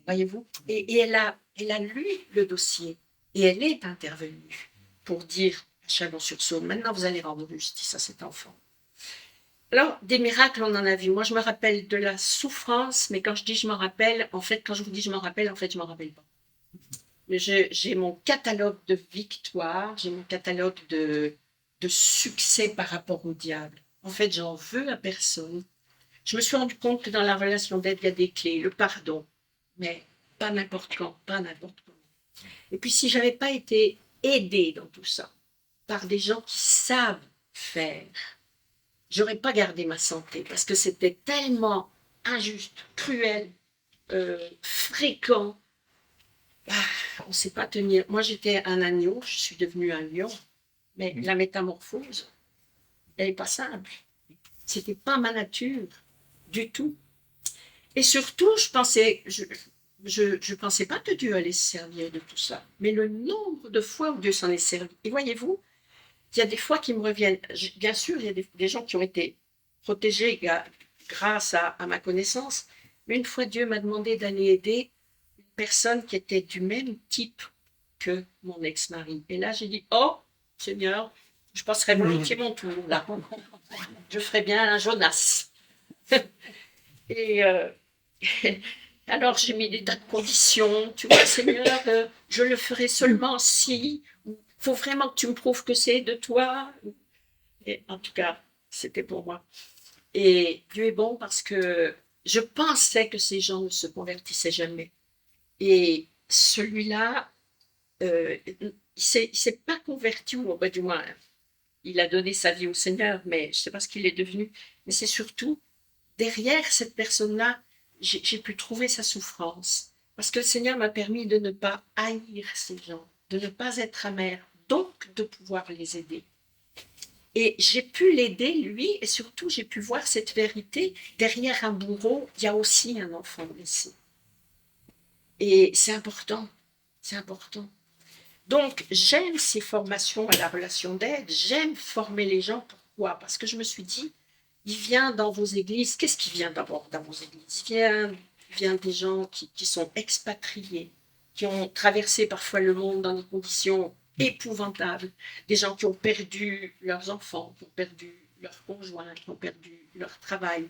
voyez-vous. Et elle a lu le dossier et elle est intervenue pour dire à Chalon-sur-Saône, maintenant vous allez rendre justice à cet enfant. Alors, des miracles, on en a vu. Moi, je me rappelle de la souffrance, mais quand je dis je m'en rappelle, en fait, quand je vous dis je m'en rappelle, en fait, je m'en rappelle pas. J'ai mon catalogue de victoires, j'ai mon catalogue de succès par rapport au diable. En fait, j'en veux à personne. Je me suis rendu compte que dans la relation d'aide, il y a des clés, le pardon, mais pas n'importe quand, pas n'importe comment. Et puis, si j'avais pas été aidée dans tout ça par des gens qui savent faire, j'aurais pas gardé ma santé parce que c'était tellement injuste, cruel, fréquent. On ne sait pas tenir. Moi, j'étais un agneau, je suis devenue un lion, mais la métamorphose, elle n'est pas simple. C'était pas ma nature du tout. Et surtout, je pensais pas que Dieu allait se servir de tout ça. Mais le nombre de fois où Dieu s'en est servi. Et voyez-vous, il y a des fois qui me reviennent. Bien sûr, il y a des gens qui ont été protégés grâce à ma connaissance. Mais une fois, Dieu m'a demandé d'aller aider une personne qui était du même type que mon ex-mari. Et là, j'ai dit, oh, Seigneur, je passerai volontiers mon tour, là. Je ferai bien un Jonas. Et alors, j'ai mis des tas de conditions. Tu vois, Seigneur, je le ferai seulement si. Il faut vraiment que tu me prouves que c'est de toi. Et en tout cas, c'était pour moi. Et Dieu est bon parce que je pensais que ces gens ne se convertissaient jamais. Et celui-là, il s'est pas converti, ou ben, du moins, il a donné sa vie au Seigneur, mais je ne sais pas ce qu'il est devenu. Mais c'est surtout, derrière cette personne-là, j'ai pu trouver sa souffrance. Parce que le Seigneur m'a permis de ne pas haïr ces gens, de ne pas être amer, donc de pouvoir les aider. Et j'ai pu l'aider, lui, et surtout, j'ai pu voir cette vérité. Derrière un bourreau, il y a aussi un enfant blessé. Et c'est important, c'est important. Donc, j'aime ces formations à la relation d'aide, j'aime former les gens. Pourquoi? Parce que je me suis dit, il vient dans vos églises, qu'est-ce qui vient d'abord dans vos églises? Il vient des gens qui sont expatriés, qui ont traversé parfois le monde dans des conditions épouvantables, des gens qui ont perdu leurs enfants, qui ont perdu leurs conjoints, qui ont perdu leur travail,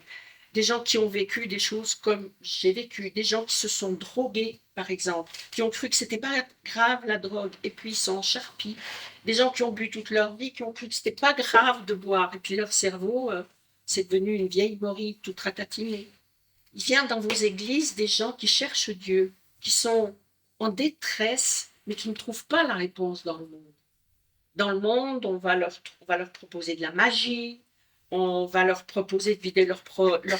des gens qui ont vécu des choses comme j'ai vécu, des gens qui se sont drogués, par exemple, qui ont cru que c'était pas grave la drogue, et puis ils sont charpis, des gens qui ont bu toute leur vie, qui ont cru que c'était pas grave de boire, et puis leur cerveau, c'est devenu une vieille morille toute ratatinée. Il vient dans vos églises des gens qui cherchent Dieu, qui sont en détresse, mais qui ne trouvent pas la réponse dans le monde. Dans le monde, on va leur proposer de la magie, on va leur proposer de vider leur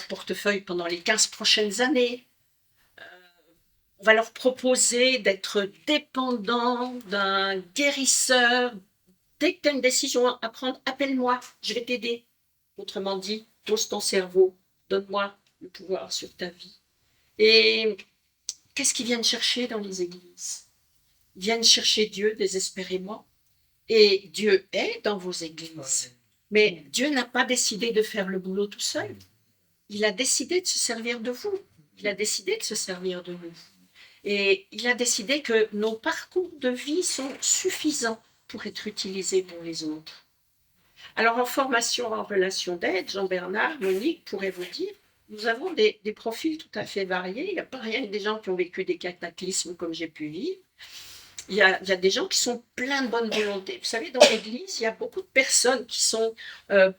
portefeuille pendant les 15 prochaines années, on va leur proposer d'être dépendants d'un guérisseur. Dès que tu as une décision à prendre, appelle-moi, je vais t'aider. Autrement dit, pose ton cerveau, donne-moi le pouvoir sur ta vie. Et qu'est-ce qu'ils viennent chercher dans les églises? Ils viennent chercher Dieu désespérément. Et Dieu est dans vos églises. Mais Dieu n'a pas décidé de faire le boulot tout seul. Il a décidé de se servir de vous. Il a décidé de se servir de nous. Et il a décidé que nos parcours de vie sont suffisants pour être utilisés pour les autres. Alors, en formation en relation d'aide, Jean-Bernard, Monique pourrait vous dire, nous avons des profils tout à fait variés. Il n'y a pas rien que des gens qui ont vécu des cataclysmes comme j'ai pu vivre. Il y a des gens qui sont pleins de bonne volonté. Vous savez, dans l'Église, il y a beaucoup de personnes qui sont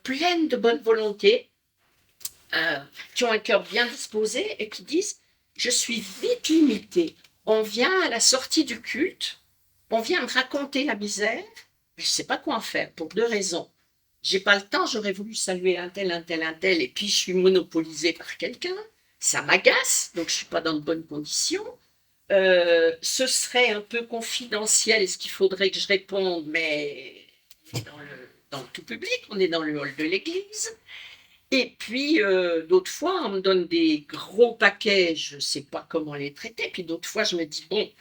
pleines de bonne volonté, qui ont un cœur bien disposé et qui disent « Je suis vite limitée. On vient à la sortie du culte, on vient me raconter la misère, mais je ne sais pas quoi en faire pour 2 raisons. J'ai pas le temps, j'aurais voulu saluer un tel, et puis je suis monopolisée par quelqu'un. Ça m'agace, donc je ne suis pas dans de bonnes conditions. Ce serait un peu confidentiel ce qu'il faudrait que je réponde, mais on est dans le tout public, on est dans le hall de l'église. Et puis, d'autres fois, on me donne des gros paquets, je ne sais pas comment les traiter. Puis d'autres fois, je me dis, bon,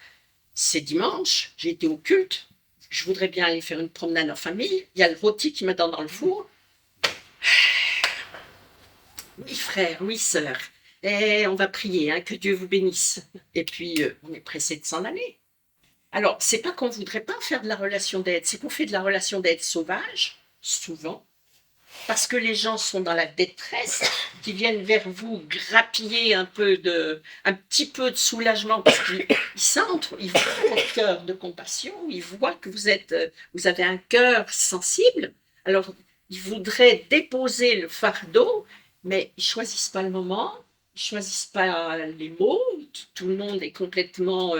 c'est dimanche, j'ai été au culte, je voudrais bien aller faire une promenade en famille. Il y a le rôti qui m'attend dans le four. Oui, frère, oui, sœur. Et on va prier, hein, que Dieu vous bénisse. Et puis, on est pressé de s'en aller. Alors, c'est pas qu'on voudrait pas faire de la relation d'aide, c'est qu'on fait de la relation d'aide sauvage, souvent, parce que les gens sont dans la détresse, qui viennent vers vous grappiller un petit peu de soulagement, parce qu'ils sentent, ils voient votre cœur de compassion, ils voient que vous avez un cœur sensible. Alors, ils voudraient déposer le fardeau, mais ils choisissent pas le moment, ils choisissent pas les mots. Tout le monde est complètement,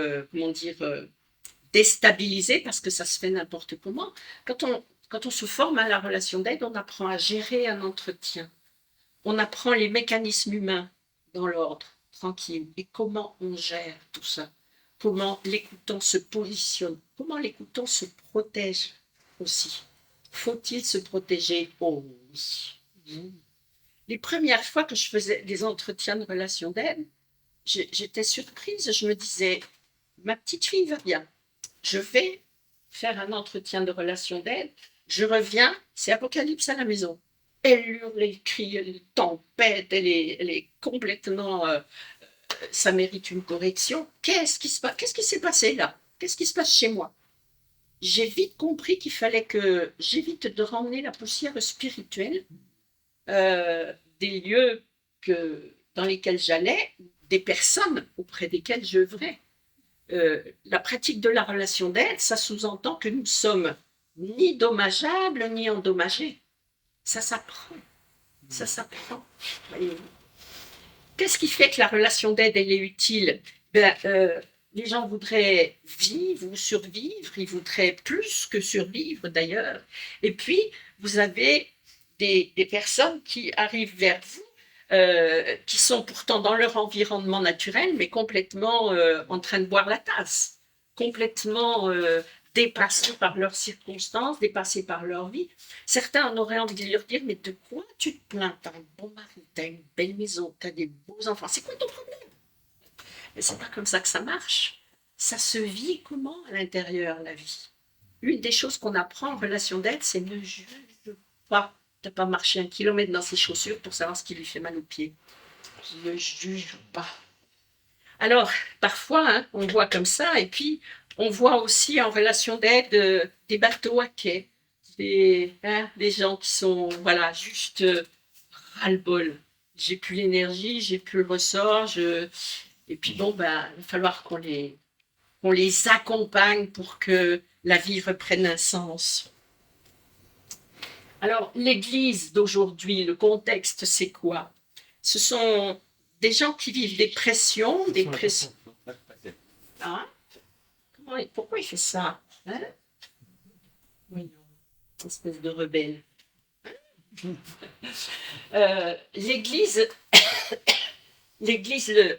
déstabilisé parce que ça se fait n'importe comment. Quand on se forme à la relation d'aide, on apprend à gérer un entretien. On apprend les mécanismes humains dans l'ordre, tranquille. Et comment on gère tout ça? Comment l'écoutant se positionne? Comment l'écoutant se protège aussi? Faut-il se protéger? Oh oui. Les premières fois que je faisais des entretiens de relation d'aide, j'étais surprise. Je me disais, ma petite fille va bien. Je vais faire un entretien de relation d'aide. Je reviens, c'est apocalypse à la maison. Elle hurle, elle crie, elle tempête, elle est complètement... ça mérite une correction. Qu'est-ce qui se passe? Qu'est-ce qui s'est passé là? Qu'est-ce qui se passe chez moi? J'ai vite compris qu'il fallait que j'évite de ramener la poussière spirituelle des lieux dans lesquels j'allais, des personnes auprès desquelles j'œuvrais. La pratique de la relation d'aide, ça sous-entend que nous sommes ni dommageables ni endommagés. Ça s'apprend. Ça s'apprend. Voyez-vous. Qu'est-ce qui fait que la relation d'aide, elle est utile? Les gens voudraient vivre ou survivre, ils voudraient plus que survivre d'ailleurs. Et puis, vous avez des personnes qui arrivent vers vous, qui sont pourtant dans leur environnement naturel, mais complètement en train de boire la tasse, complètement dépassés par leurs circonstances, dépassés par leur vie. Certains en auraient envie de leur dire, mais de quoi tu te plains? T'as un bon mari, t'as une belle maison, t'as des beaux enfants, c'est quoi ton problème? Mais c'est pas comme ça que ça marche. Ça se vit comment à l'intérieur, la vie? Une des choses qu'on apprend en relation d'aide, c'est ne juge pas. T'as pas marché 1 kilomètre dans ses chaussures pour savoir ce qui lui fait mal aux pieds. Ne juge pas. Alors, parfois, hein, on voit comme ça, et puis on voit aussi en relation d'aide des bateaux à quai, des gens qui sont, voilà, juste ras-le-bol. J'ai plus l'énergie, j'ai plus le ressort, et puis bon, il va falloir qu'on les accompagne pour que la vie reprenne un sens. Alors, l'Église d'aujourd'hui, le contexte, c'est quoi? Ce sont des gens qui vivent des pressions. Hein? Pourquoi il fait ça? Hein? Oui, espèce de rebelle. L'Église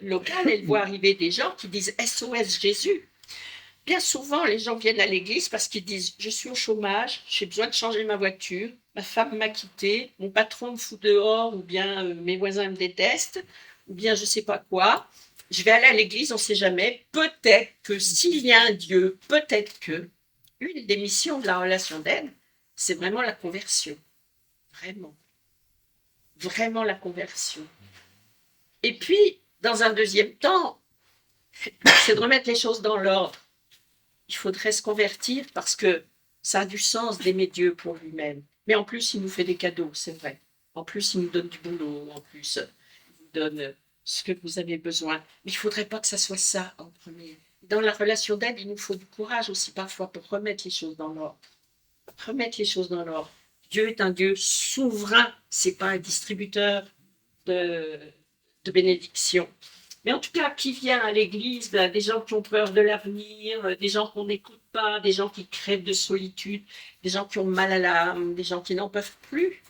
locale, elle voit arriver des gens qui disent SOS Jésus. Bien souvent, les gens viennent à l'église parce qu'ils disent « Je suis au chômage, j'ai besoin de changer ma voiture, ma femme m'a quitté, mon patron me fout dehors, ou bien mes voisins me détestent, ou bien je ne sais pas quoi. je vais aller à l'église, on ne sait jamais. Peut-être que s'il y a un Dieu, peut-être que une des missions de la relation d'aide, c'est vraiment la conversion. Vraiment. Vraiment la conversion. Et puis, dans un deuxième temps, c'est de remettre les choses dans l'ordre. Il faudrait se convertir parce que ça a du sens d'aimer Dieu pour lui-même. Mais en plus, il nous fait des cadeaux, c'est vrai. En plus, il nous donne du boulot. En plus, il vous donne ce que vous avez besoin. Mais il ne faudrait pas que ça soit ça en premier. Dans la relation d'aide, il nous faut du courage aussi parfois pour remettre les choses dans l'ordre. Remettre les choses dans l'ordre. Dieu est un Dieu souverain. Ce n'est pas un distributeur de, de bénédictions. Mais en tout cas, qui vient à l'église, des gens qui ont peur de l'avenir, des gens qu'on n'écoute pas, des gens qui crèvent de solitude, des gens qui ont mal à l'âme, des gens qui n'en peuvent plus.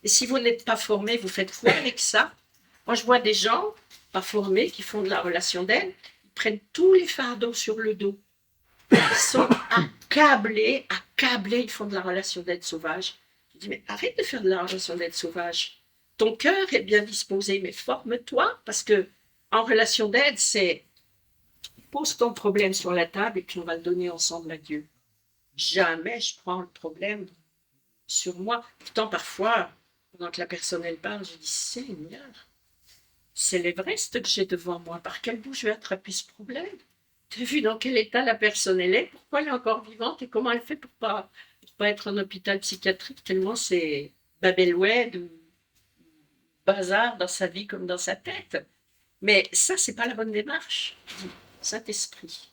Et si vous n'êtes pas formé, vous faites quoi avec ça? Moi, je vois des gens pas formés qui font de la relation d'aide, ils prennent tous les fardeaux sur le dos. Ils sont accablés, ils font de la relation d'aide sauvage. Je dis, mais arrête de faire de la relation d'aide sauvage. Ton cœur est bien disposé, mais forme-toi, parce que en relation d'aide, c'est pose ton problème sur la table et puis on va le donner ensemble à Dieu. Jamais je prends le problème sur moi. Pourtant, parfois, pendant que la personne elle parle, je dis Seigneur, c'est l'Everest que j'ai devant moi. Par quel bout je vais attraper ce problème? Tu as vu dans quel état la personne elle est? Pourquoi elle est encore vivante et comment elle fait pour pas être en hôpital psychiatrique tellement c'est Babelwed ou bazar dans sa vie comme dans sa tête. Mais ça, c'est pas la bonne démarche. Saint-Esprit,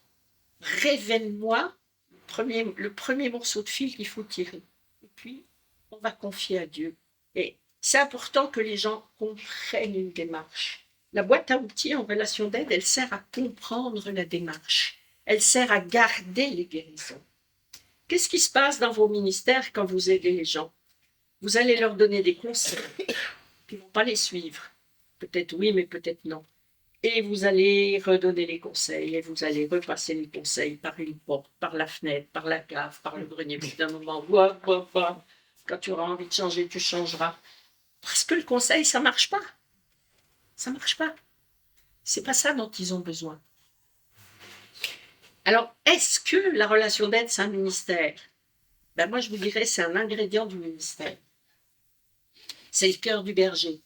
révèle-moi le premier morceau de fil qu'il faut tirer. Et puis, on va confier à Dieu. Et c'est important que les gens comprennent une démarche. La boîte à outils en relation d'aide, elle sert à comprendre la démarche. Elle sert à garder les guérisons. Qu'est-ce qui se passe dans vos ministères quand vous aidez les gens? Vous allez leur donner des conseils, puis ils ne vont pas les suivre. Peut-être oui, mais peut-être non. Et vous allez redonner les conseils, et vous allez repasser les conseils par une porte, par la fenêtre, par la cave, par le grenier. Puis d'un moment, quand tu auras envie de changer, tu changeras. Parce que le conseil, ça marche pas. Ça marche pas. C'est pas ça dont ils ont besoin. Alors, est-ce que la relation d'aide, c'est un ministère? Ben moi, je vous dirais, c'est un ingrédient du ministère. C'est le cœur du berger.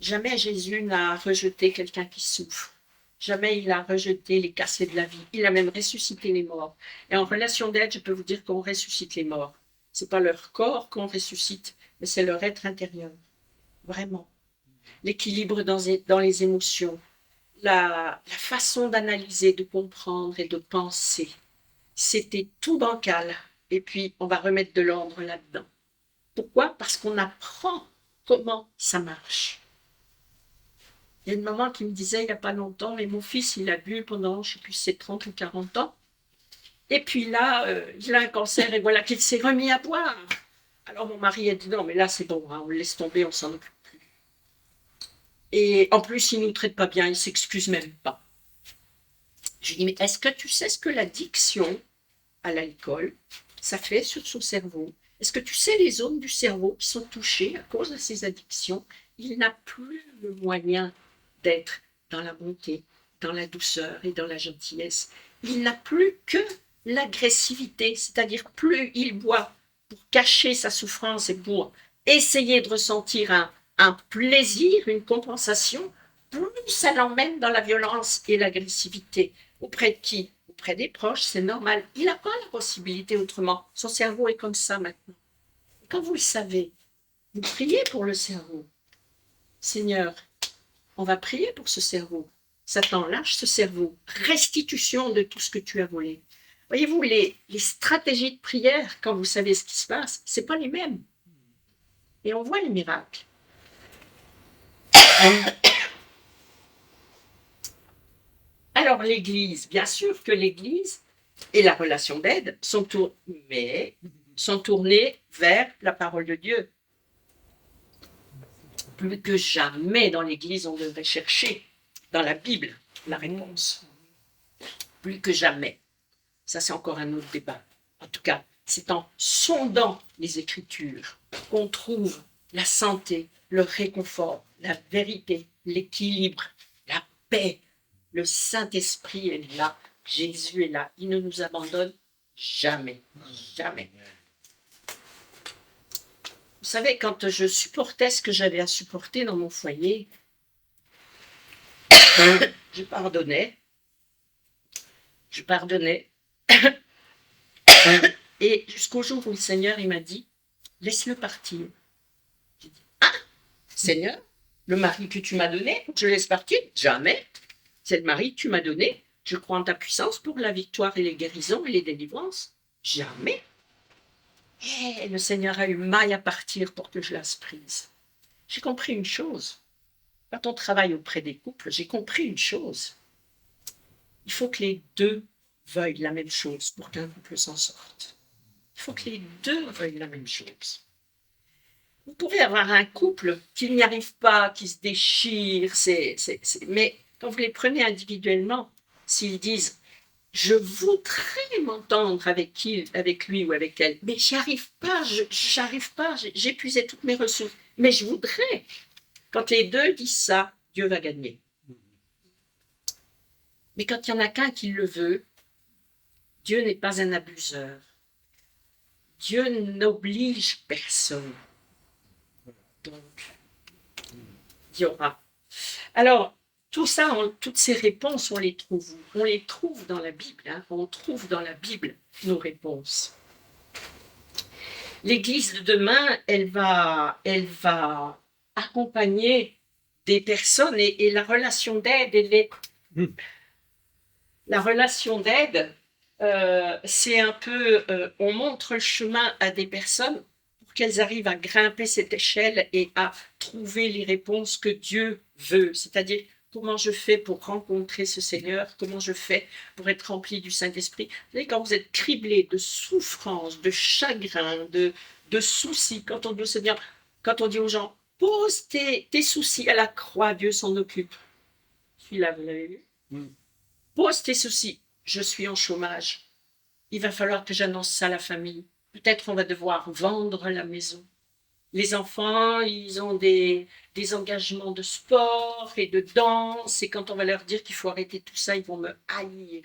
Jamais Jésus n'a rejeté quelqu'un qui souffre. Jamais il a rejeté les cassés de la vie. Il a même ressuscité les morts. Et en relation d'aide, je peux vous dire qu'on ressuscite les morts. Ce n'est pas leur corps qu'on ressuscite, mais c'est leur être intérieur. Vraiment. L'équilibre dans les émotions, la façon d'analyser, de comprendre et de penser. C'était tout bancal. Et puis, on va remettre de l'ordre là-dedans. Pourquoi? Parce qu'on apprend comment ça marche. Il y a une maman qui me disait il n'y a pas longtemps, mais mon fils, il a bu pendant, je ne sais plus si c'est 30 ou 40 ans. Et puis là, il a un cancer et voilà qu'il s'est remis à boire. Alors mon mari a dit non, mais là c'est bon, hein, on le laisse tomber, on s'en occupe plus. Et en plus, il ne nous traite pas bien, il ne s'excuse même pas. Je lui dis mais est-ce que tu sais ce que l'addiction à l'alcool, ça fait sur son cerveau? Est-ce que tu sais les zones du cerveau qui sont touchées à cause de ces addictions? Il n'a plus le moyen d'être dans la bonté, dans la douceur et dans la gentillesse. Il n'a plus que l'agressivité, c'est-à-dire plus il boit pour cacher sa souffrance et pour essayer de ressentir un plaisir, une compensation, plus ça l'emmène dans la violence et l'agressivité. Auprès de qui? Auprès des proches, c'est normal. Il n'a pas la possibilité autrement. Son cerveau est comme ça maintenant. Et quand vous le savez, vous priez pour le cerveau. Seigneur, on va prier pour ce cerveau. Satan, lâche ce cerveau. Restitution de tout ce que tu as volé. Voyez-vous, les stratégies de prière, quand vous savez ce qui se passe, ce n'est pas les mêmes. Et on voit les miracles. Alors l'Église, bien sûr que l'Église et la relation d'aide sont tournées vers la parole de Dieu. Plus que jamais dans l'Église, on devrait chercher dans la Bible la réponse. Plus que jamais. Ça, c'est encore un autre débat. En tout cas, c'est en sondant les Écritures qu'on trouve la santé, le réconfort, la vérité, l'équilibre, la paix. Le Saint-Esprit est là. Jésus est là. Il ne nous abandonne jamais. Jamais. Vous savez, quand je supportais ce que j'avais à supporter dans mon foyer, je pardonnais. Je pardonnais. Et jusqu'au jour où le Seigneur il m'a dit, laisse-le partir. J'ai dit, ah, Seigneur, le mari que tu m'as donné, je le laisse partir? Jamais. C'est le mari que tu m'as donné. Je crois en ta puissance pour la victoire et les guérisons et les délivrances. Jamais. Et le Seigneur a eu maille à partir pour que je laisse prise. J'ai compris une chose. Quand on travaille auprès des couples, j'ai compris une chose. Il faut que les deux veuillent la même chose pour qu'un couple s'en sorte. Il faut que les deux veuillent la même chose. Vous pouvez avoir un couple qui n'y arrive pas, qui se déchire, mais quand vous les prenez individuellement, s'ils disent « je voudrais m'entendre avec lui ou avec elle, mais j'y arrive pas, j'ai épuisé toutes mes ressources, mais je voudrais ». Quand les deux disent ça, Dieu va gagner. Mais quand il n'y en a qu'un qui le veut, Dieu n'est pas un abuseur. Dieu n'oblige personne. Donc, il y aura. Alors, tout ça, toutes ces réponses, on les trouve dans la Bible. Hein, on trouve dans la Bible nos réponses. L'Église de demain, elle va accompagner des personnes et la relation d'aide, la relation d'aide, c'est un peu, on montre le chemin à des personnes pour qu'elles arrivent à grimper cette échelle et à trouver les réponses que Dieu veut. C'est-à-dire, comment je fais pour rencontrer ce Seigneur? Comment je fais pour être rempli du Saint-Esprit? Vous savez, quand vous êtes criblé de souffrance, de chagrin, de soucis, quand on dit au Seigneur, quand on dit aux gens, pose tes soucis à la croix, Dieu s'en occupe. Celui-là, vous l'avez vu? Pose tes soucis. Je suis en chômage. Il va falloir que j'annonce ça à la famille. Peut-être on va devoir vendre la maison. Les enfants, ils ont des engagements de sport et de danse, et quand on va leur dire qu'il faut arrêter tout ça, ils vont me haïr.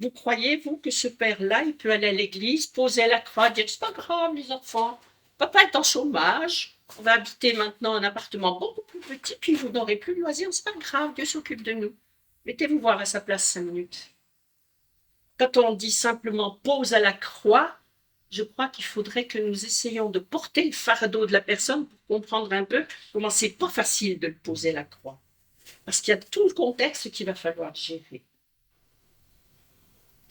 Vous croyez, vous, que ce père-là, il peut aller à l'église, poser la croix, dire « c'est pas grave, les enfants, papa est en chômage, on va habiter maintenant un appartement beaucoup plus petit, puis vous n'aurez plus de loisirs, c'est pas grave, Dieu s'occupe de nous. » Mettez-vous voir à sa place 5 minutes. Quand on dit simplement « pose à la croix », je crois qu'il faudrait que nous essayions de porter le fardeau de la personne pour comprendre un peu comment c'est pas facile de le poser la croix. Parce qu'il y a tout le contexte qu'il va falloir gérer.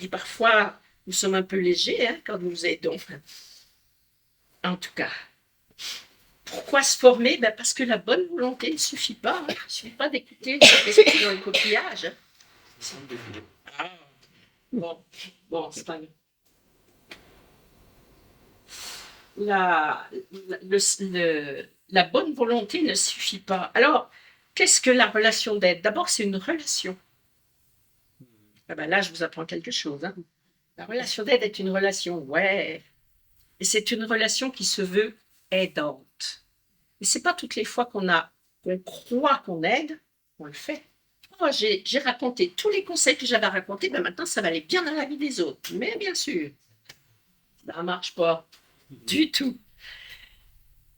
Et parfois, nous sommes un peu légers hein, quand nous aidons. En tout cas, pourquoi se former? Parce que la bonne volonté ne suffit pas. Hein. Il ne suffit pas d'écouter dans le coquillage. Hein. Bon, c'est pas grave. La bonne volonté ne suffit pas. Alors, qu'est-ce que la relation d'aide? D'abord, c'est une relation. Ah ben là, je vous apprends quelque chose. Hein. La relation d'aide est une relation, ouais. Et c'est une relation qui se veut aidante. Et c'est pas toutes les fois qu'on croit qu'on aide, on le fait. Oh, j'ai raconté tous les conseils que j'avais à raconter, ben maintenant, ça va aller bien dans la vie des autres. Mais bien sûr, ça ne marche pas. Du tout.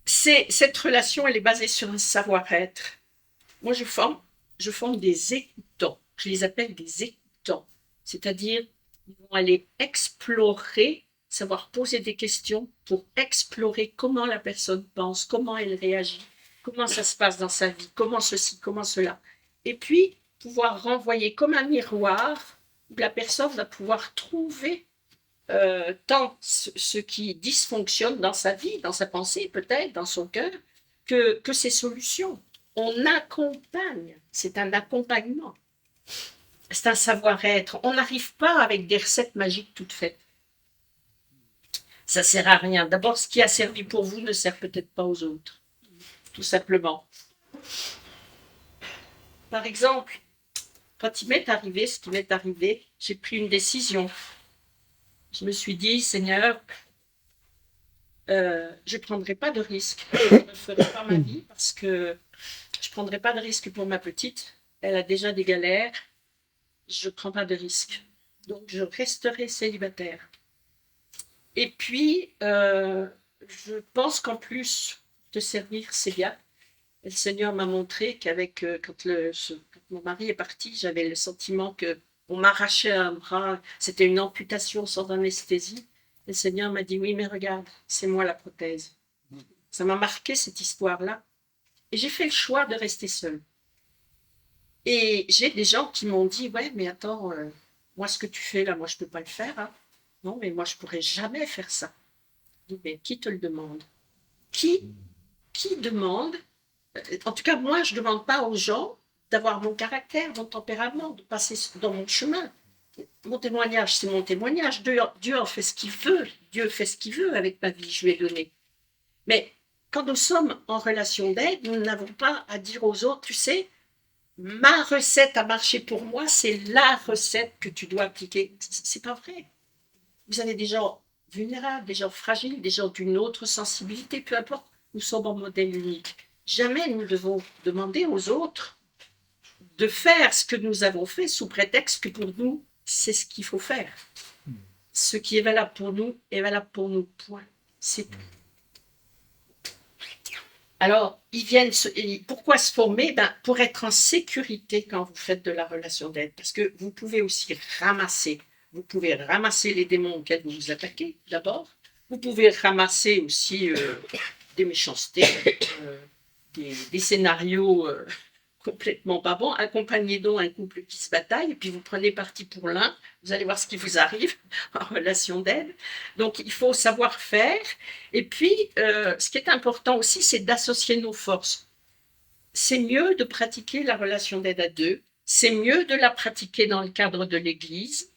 Cette relation, elle est basée sur un savoir-être. Moi, je forme des écoutants. Je les appelle des écoutants. C'est-à-dire, ils vont aller explorer, savoir poser des questions pour explorer comment la personne pense, comment elle réagit, comment ça se passe dans sa vie, comment ceci, comment cela. Et puis, pouvoir renvoyer comme un miroir où la personne va pouvoir trouver tant ce qui dysfonctionne dans sa vie, dans sa pensée peut-être, dans son cœur, que ses solutions. On accompagne, c'est un accompagnement, c'est un savoir-être. On n'arrive pas avec des recettes magiques toutes faites. Ça ne sert à rien. D'abord, ce qui a servi pour vous ne sert peut-être pas aux autres, tout simplement. Par exemple, quand il m'est arrivé ce qui m'est arrivé, j'ai pris une décision. Je me suis dit, Seigneur, je ne prendrai pas de risque. Je ne ferai pas ma vie parce que je ne prendrai pas de risque pour ma petite. elle a déjà des galères, je ne prends pas de risque. Donc, je resterai célibataire. Et puis, je pense qu'en plus, te servir, c'est bien. Et le Seigneur m'a montré qu'avec, quand mon mari est parti, j'avais le sentiment que on m'arrachait un bras, c'était une amputation sans anesthésie. Et le Seigneur m'a dit, oui, mais regarde, c'est moi la prothèse. Ça m'a marqué cette histoire-là. Et j'ai fait le choix de rester seule. Et j'ai des gens qui m'ont dit, ouais, mais attends, moi, ce que tu fais là, moi, je ne peux pas le faire. Hein. Non, mais moi, je ne pourrais jamais faire ça. Je dis, mais qui te le demande? Qui demande? En tout cas, moi, je ne demande pas aux gens d'avoir mon caractère, mon tempérament, de passer dans mon chemin. Mon témoignage, c'est mon témoignage. Dieu en fait ce qu'il veut. Dieu fait ce qu'il veut avec ma vie, je lui ai donné. Mais quand nous sommes en relation d'aide, nous n'avons pas à dire aux autres, tu sais, ma recette a marché pour moi, c'est la recette que tu dois appliquer. C'est pas vrai. Vous avez des gens vulnérables, des gens fragiles, des gens d'une autre sensibilité, peu importe. Nous sommes en modèle unique. Jamais nous devons demander aux autres de faire ce que nous avons fait sous prétexte que pour nous, c'est ce qu'il faut faire. Ce qui est valable pour nous est valable pour nous. Point. C'est tout. Alors, pourquoi se former? Pour être en sécurité quand vous faites de la relation d'aide. Parce que vous pouvez aussi ramasser. Vous pouvez ramasser les démons auxquels vous vous attaquez, d'abord. Vous pouvez ramasser aussi des méchancetés, des scénarios complètement pas bons. Accompagnez donc un couple qui se bataille, et puis vous prenez parti pour l'un. Vous allez voir ce qui vous arrive en relation d'aide. Donc, il faut savoir faire. Et puis, ce qui est important aussi, c'est d'associer nos forces. C'est mieux de pratiquer la relation d'aide à deux. C'est mieux de la pratiquer dans le cadre de l'Église.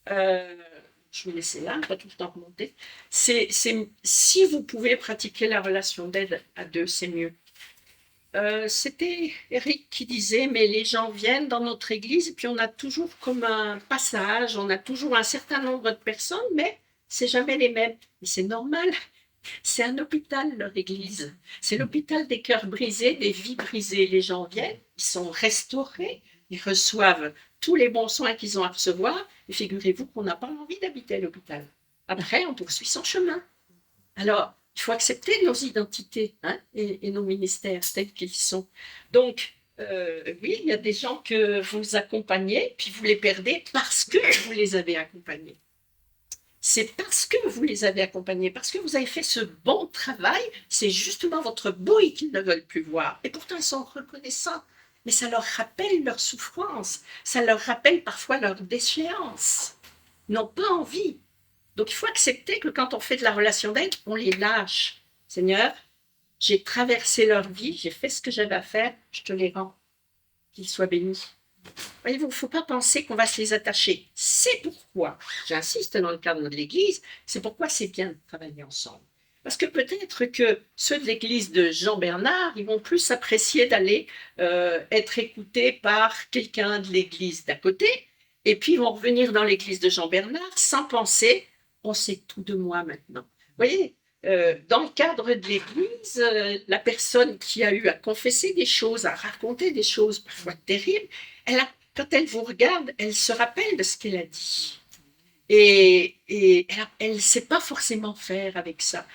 Je vais laisser là, pas tout le temps remonter. Si vous pouvez pratiquer la relation d'aide à deux, c'est mieux. C'était Eric qui disait, mais les gens viennent dans notre église et puis on a toujours comme un passage, on a toujours un certain nombre de personnes, mais c'est jamais les mêmes. Et c'est normal, c'est un hôpital leur église. C'est l'hôpital des cœurs brisés, des vies brisées. Les gens viennent, ils sont restaurés, ils reçoivent tous les bons soins qu'ils ont à recevoir. Et figurez-vous qu'on n'a pas envie d'habiter à l'hôpital. Après, on poursuit son chemin. Alors, il faut accepter nos identités et nos ministères tels qu'ils sont. Donc, oui, il y a des gens que vous accompagnez, puis vous les perdez parce que vous les avez accompagnés. C'est parce que vous les avez accompagnés, parce que vous avez fait ce bon travail, c'est justement votre bruit qu'ils ne veulent plus voir. Et pourtant, ils sont reconnaissants, mais ça leur rappelle leur souffrance, ça leur rappelle parfois leur déchéance. Ils n'ont pas envie. Donc, il faut accepter que quand on fait de la relation d'aide, on les lâche. Seigneur, j'ai traversé leur vie, j'ai fait ce que j'avais à faire, je te les rends. Qu'ils soient bénis. Voyez-vous, il ne faut pas penser qu'on va se les attacher. C'est pourquoi, j'insiste dans le cadre de l'Église, c'est pourquoi c'est bien de travailler ensemble. Parce que peut-être que ceux de l'Église de Jean Bernard, ils vont plus apprécier d'aller être écoutés par quelqu'un de l'Église d'à côté, et puis ils vont revenir dans l'Église de Jean Bernard sans penser on sait tout de moi maintenant. Vous voyez, dans le cadre de l'Église, la personne qui a eu à confesser des choses, à raconter des choses parfois terribles, quand elle vous regarde, elle se rappelle de ce qu'elle a dit. Et elle ne sait pas forcément faire avec ça.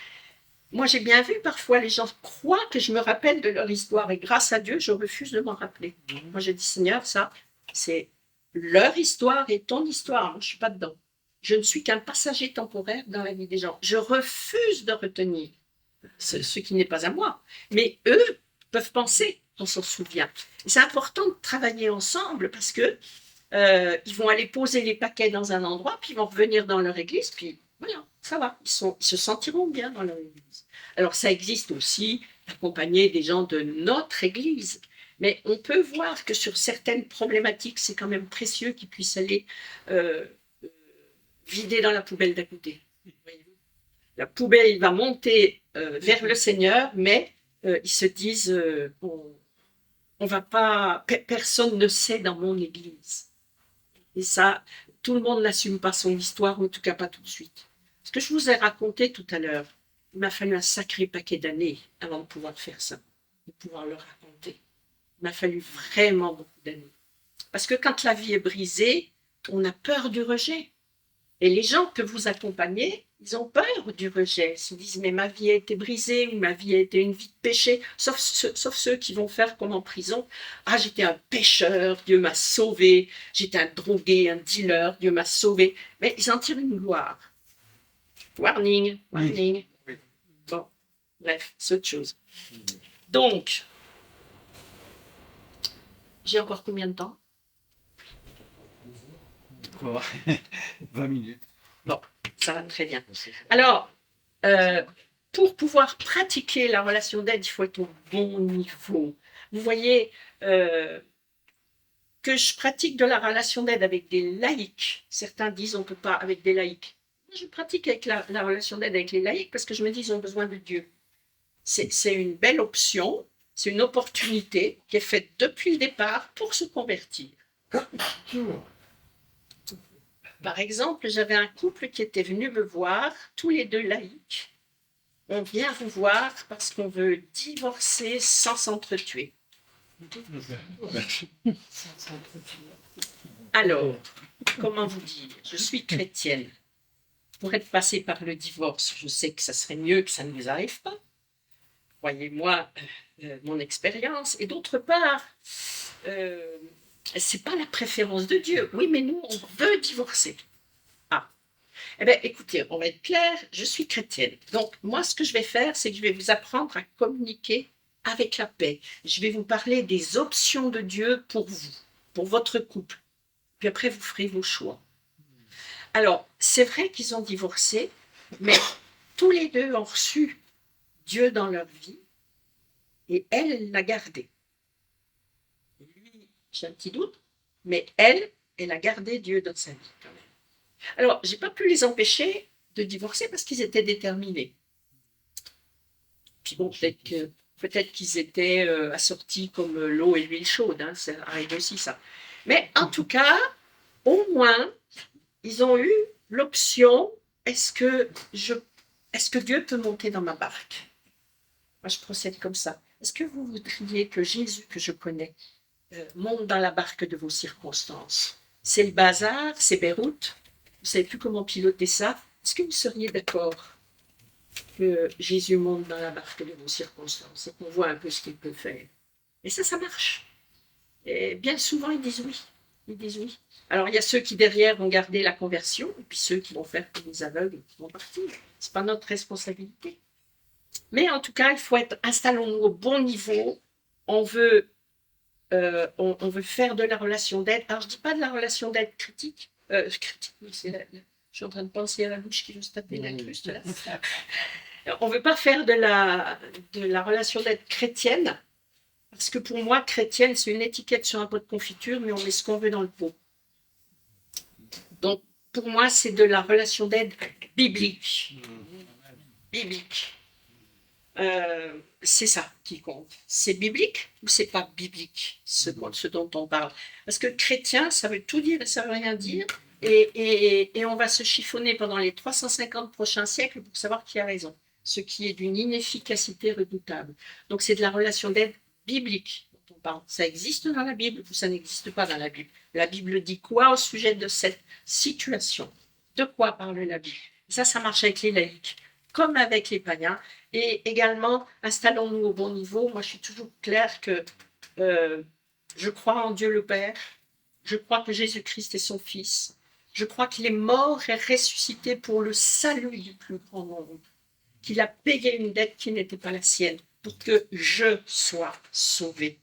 Moi, j'ai bien vu parfois les gens croient que je me rappelle de leur histoire et grâce à Dieu, je refuse de m'en rappeler. Moi, j'ai dit, Seigneur, ça, c'est leur histoire et ton histoire. Moi, je ne suis pas dedans. Je ne suis qu'un passager temporaire dans la vie des gens. Je refuse de retenir ce qui n'est pas à moi. Mais eux peuvent penser qu'on s'en souvient. C'est important de travailler ensemble parce que ils vont aller poser les paquets dans un endroit, puis ils vont revenir dans leur église, puis voilà, ça va. Ils se sentiront bien dans leur église. Alors ça existe aussi, accompagner des gens de notre église. Mais on peut voir que sur certaines problématiques, c'est quand même précieux qu'ils puissent aller vider dans la poubelle d'à côté. La poubelle va monter vers le Seigneur, mais ils se disent on va pas, personne ne sait dans mon église. Et ça, tout le monde n'assume pas son histoire, en tout cas pas tout de suite. Ce que je vous ai raconté tout à l'heure, il m'a fallu un sacré paquet d'années avant de pouvoir faire ça, de pouvoir le raconter. Il m'a fallu vraiment beaucoup d'années. Parce que quand la vie est brisée, on a peur du rejet. Et les gens que vous accompagnez, ils ont peur du rejet. Ils se disent, mais ma vie a été brisée, ou ma vie a été une vie de péché. Sauf ceux qui vont faire comme en prison. Ah, j'étais un pécheur, Dieu m'a sauvé. J'étais un drogué, un dealer, Dieu m'a sauvé. Mais ils en tirent une gloire. Warning, warning. Oui. Bon, bref, c'est autre chose. Donc, j'ai encore combien de temps? 20 minutes. Bon, ça va très bien. Alors, pour pouvoir pratiquer la relation d'aide, il faut être au bon niveau. Vous voyez que je pratique de la relation d'aide avec des laïcs. Certains disent on ne peut pas avec des laïcs. Je pratique avec la relation d'aide avec les laïcs parce que je me dis ils ont besoin de Dieu. C'est une belle option, c'est une opportunité qui est faite depuis le départ pour se convertir. Par exemple, j'avais un couple qui était venu me voir, tous les deux laïcs. On vient vous voir parce qu'on veut divorcer sans s'entretuer. Alors, comment vous dire? Je suis chrétienne. Pour être passée par le divorce, je sais que ça serait mieux que ça ne vous arrive pas. Croyez-moi, mon expérience. Et d'autre part, c'est pas la préférence de Dieu. Oui, mais nous, on veut divorcer. Ah. Eh bien, écoutez, on va être clair, je suis chrétienne. Donc, moi, ce que je vais faire, c'est que je vais vous apprendre à communiquer avec la paix. Je vais vous parler des options de Dieu pour vous, pour votre couple. Puis après, vous ferez vos choix. Alors, c'est vrai qu'ils ont divorcé, mais tous les deux ont reçu Dieu dans leur vie et elle l'a gardé. Lui, j'ai un petit doute, mais elle a gardé Dieu dans sa vie quand même. Alors, j'ai pas pu les empêcher de divorcer parce qu'ils étaient déterminés. Puis bon, peut-être qu'ils étaient assortis comme l'eau et l'huile chaude, hein, ça arrive aussi ça. Mais en tout cas, au moins, ils ont eu l'option, est-ce que Dieu peut monter dans ma barque? Moi, je procède comme ça. Est-ce que vous voudriez que Jésus, que je connais, monte dans la barque de vos circonstances? C'est le bazar, c'est Beyrouth, vous ne savez plus comment piloter ça. Est-ce que vous seriez d'accord que Jésus monte dans la barque de vos circonstances et qu'on voit un peu ce qu'il peut faire? Et ça marche. Et bien souvent, ils disent oui. Ils disent oui. Alors, il y a ceux qui, derrière, vont garder la conversion, et puis ceux qui vont faire comme des aveugles et qui vont partir. Ce n'est pas notre responsabilité. Mais en tout cas, il faut être, installons-nous au bon niveau. On veut faire de la relation d'aide. Alors, je ne dis pas de la relation d'aide critique. Critique, oui, je suis en train de penser à la louche qui veut se taper l'incruste là. On ne veut pas faire de la relation d'aide chrétienne, parce que pour moi, chrétienne, c'est une étiquette sur un pot de confiture, mais on met ce qu'on veut dans le pot. Donc, pour moi, c'est de la relation d'aide biblique. Biblique. C'est ça qui compte. C'est biblique ou c'est pas biblique, ce dont on parle? Parce que chrétien, ça veut tout dire et ça veut rien dire. Et on va se chiffonner pendant les 350 prochains siècles pour savoir qui a raison. Ce qui est d'une inefficacité redoutable. Donc c'est de la relation d'aide biblique dont on parle. Ça existe dans la Bible ou ça n'existe pas dans la Bible? La Bible dit quoi au sujet de cette situation? De quoi parle la Bible? Ça marche avec les laïcs, comme avec les païens. Et également, installons-nous au bon niveau. Moi, je suis toujours claire que je crois en Dieu le Père. Je crois que Jésus-Christ est son Fils. Je crois qu'il est mort et ressuscité pour le salut du plus grand nombre. Qu'il a payé une dette qui n'était pas la sienne pour que je sois sauvé.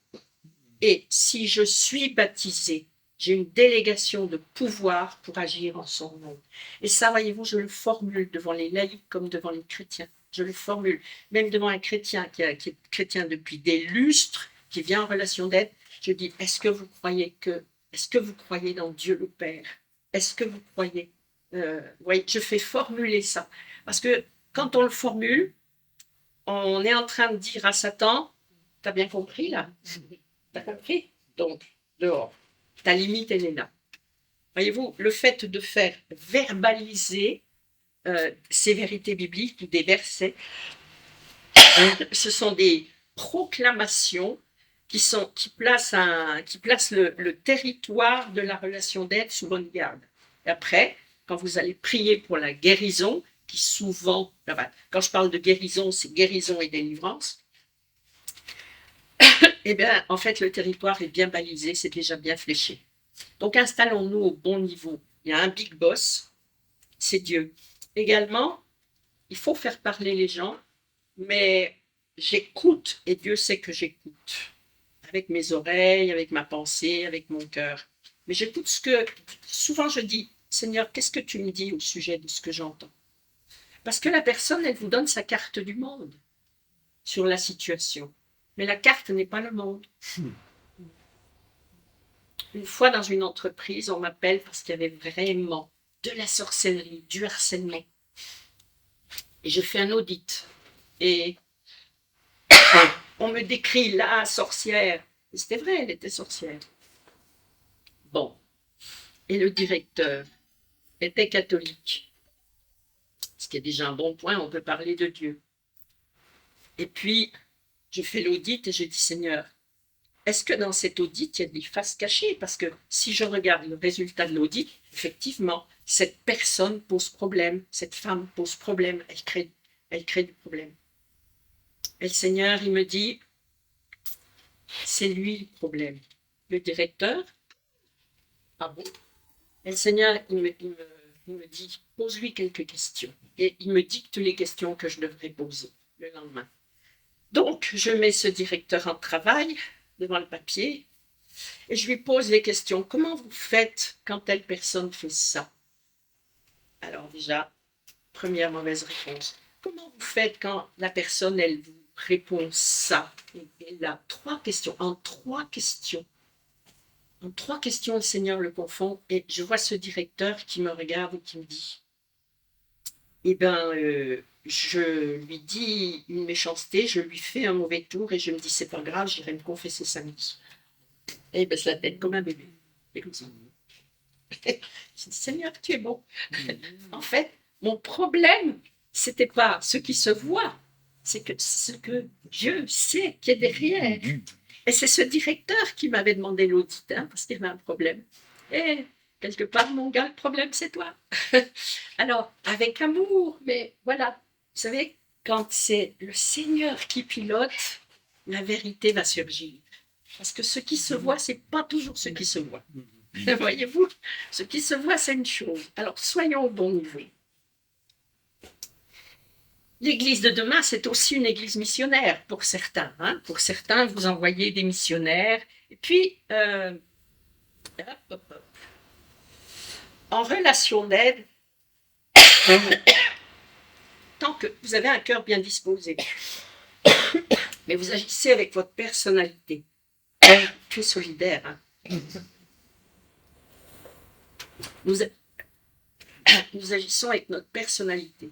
Et si je suis baptisé, j'ai une délégation de pouvoir pour agir en son nom. Et ça, voyez-vous, je le formule devant les laïcs comme devant les chrétiens. Je le formule, même devant un chrétien qui est chrétien depuis des lustres, qui vient en relation d'aide, je dis, est-ce que vous croyez dans Dieu le Père? Est-ce que vous croyez voyez, je fais formuler ça. Parce que quand on le formule, on est en train de dire à Satan, t'as bien compris là? T'as compris? Donc, dehors. Ta limite, elle est là. Voyez-vous, le fait de faire verbaliser ces vérités bibliques ou des versets, ce sont des proclamations qui placent le territoire de la relation d'aide sous bonne garde. Et après, quand vous allez prier pour la guérison, qui souvent, enfin, quand je parle de guérison, c'est guérison et délivrance, eh bien, en fait, le territoire est bien balisé, c'est déjà bien fléché. Donc, installons-nous au bon niveau. Il y a un big boss, c'est Dieu. Également, il faut faire parler les gens, mais j'écoute, et Dieu sait que j'écoute. Avec mes oreilles, avec ma pensée, avec mon cœur. Mais j'écoute ce que... Souvent, je dis, Seigneur, qu'est-ce que tu me dis au sujet de ce que j'entends? Parce que la personne, elle vous donne sa carte du monde sur la situation. Mais la carte n'est pas le monde. Une fois dans une entreprise, on m'appelle parce qu'il y avait vraiment de la sorcellerie, du harcèlement. Et je fais un audit. Et on me décrit la sorcière. Et c'était vrai, elle était sorcière. Bon. Et le directeur était catholique. Ce qui est déjà un bon point, on peut parler de Dieu. Et puis, je fais l'audit et je dis, Seigneur, est-ce que dans cet audit, il y a des faces cachées? Parce que si je regarde le résultat de l'audit, effectivement, cette personne pose problème, cette femme pose problème, elle crée du problème. Et le Seigneur, il me dit, c'est lui le problème. Le directeur, ah bon? Et le Seigneur, il me dit, pose-lui quelques questions. Et il me dicte les questions que je devrais poser le lendemain. Donc, je mets ce directeur en travail devant le papier et je lui pose les questions. Comment vous faites quand telle personne fait ça? Alors déjà, première mauvaise réponse. Comment vous faites quand la personne, elle vous répond ça? Et là, trois questions. En trois questions, le Seigneur le confond et je vois ce directeur qui me regarde et qui me dit, eh bien, je lui dis une méchanceté, je lui fais un mauvais tour et je me dis, c'est pas grave, j'irai me confesser samedi. Et il baisse la tête comme un bébé. Et comme ça. Je dis, Seigneur, tu es bon. En fait, mon problème, c'était pas ce qui se voit, c'est que ce que Dieu sait qui est derrière. Et c'est ce directeur qui m'avait demandé l'audit, hein, parce qu'il y avait un problème. Et quelque part, mon gars, le problème, c'est toi. Alors, avec amour, mais voilà. Vous savez, quand c'est le Seigneur qui pilote, la vérité va surgir. Parce que ce qui se voit, c'est pas toujours ce qui se voit. Voyez-vous, ce qui se voit, c'est une chose. Alors, soyons au bon niveau. L'église de demain, c'est aussi une église missionnaire pour certains. Hein. Pour certains, vous envoyez des missionnaires. Et puis, en relation d'aide, tant que vous avez un cœur bien disposé, mais vous agissez avec votre personnalité. Tu es solidaire. Hein. Nous agissons avec notre personnalité.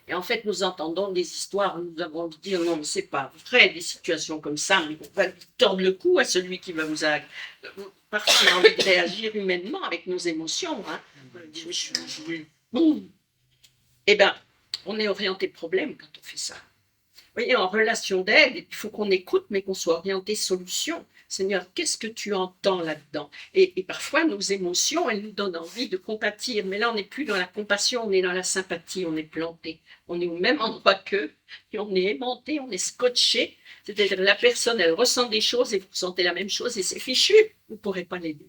Et en fait, nous entendons des histoires où nous avons envie de dire non, mais c'est pas vrai, des situations comme ça, mais on va lui tordre le cou à celui qui va vous parfois, on a envie de réagir humainement avec nos émotions. Hein. On dit, eh bien, on est orienté problème quand on fait ça. Vous voyez, en relation d'aide, il faut qu'on écoute, mais qu'on soit orienté solution. Seigneur, qu'est-ce que tu entends là-dedans? Et parfois, nos émotions, elles nous donnent envie de compatir. Mais là, on n'est plus dans la compassion, on est dans la sympathie, on est planté. On est au même endroit qu'eux, et on est aimanté, on est scotché. C'est-à-dire la personne, elle ressent des choses et vous ressentez la même chose et c'est fichu. Vous ne pourrez pas l'aider.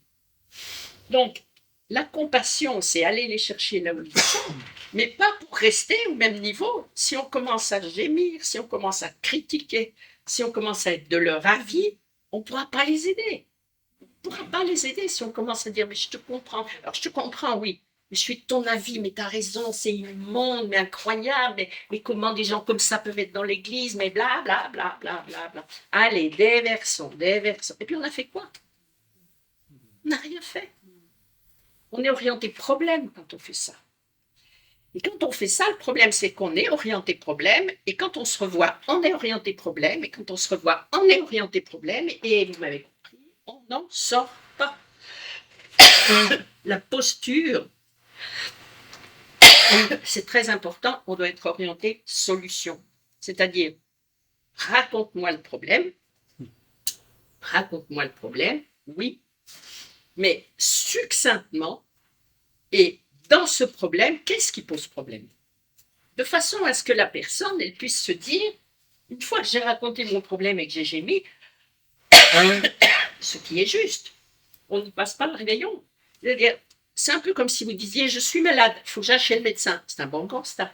Donc, la compassion, c'est aller les chercher là où ils sont, mais pas pour rester au même niveau. Si on commence à gémir, si on commence à critiquer, si on commence à être de leur avis, on ne pourra pas les aider. On ne pourra pas les aider si on commence à dire, mais je te comprends. Alors, je te comprends, oui, mais je suis de ton avis, mais tu as raison, c'est immonde, mais incroyable, mais comment des gens comme ça peuvent être dans l'église, mais bla, bla, bla, bla, bla, bla. Allez, déversons, déversons. Et puis, on a fait quoi? On n'a rien fait. On est orienté problème quand on fait ça. Et quand on fait ça, le problème, c'est qu'on est orienté problème. Et quand on se revoit, on est orienté problème. Et quand on se revoit, on est orienté problème. Et vous m'avez compris, on n'en sort pas. La posture, c'est très important. On doit être orienté solution. C'est-à-dire, raconte-moi le problème. raconte-moi le problème, oui, mais succinctement, et dans ce problème, qu'est-ce qui pose problème? De façon à ce que la personne, elle puisse se dire, une fois que j'ai raconté mon problème et que j'ai gémi, ce qui est juste, on ne passe pas le réveillon. C'est un peu comme si vous disiez, je suis malade, il faut que j'aille chez le médecin. C'est un bon constat.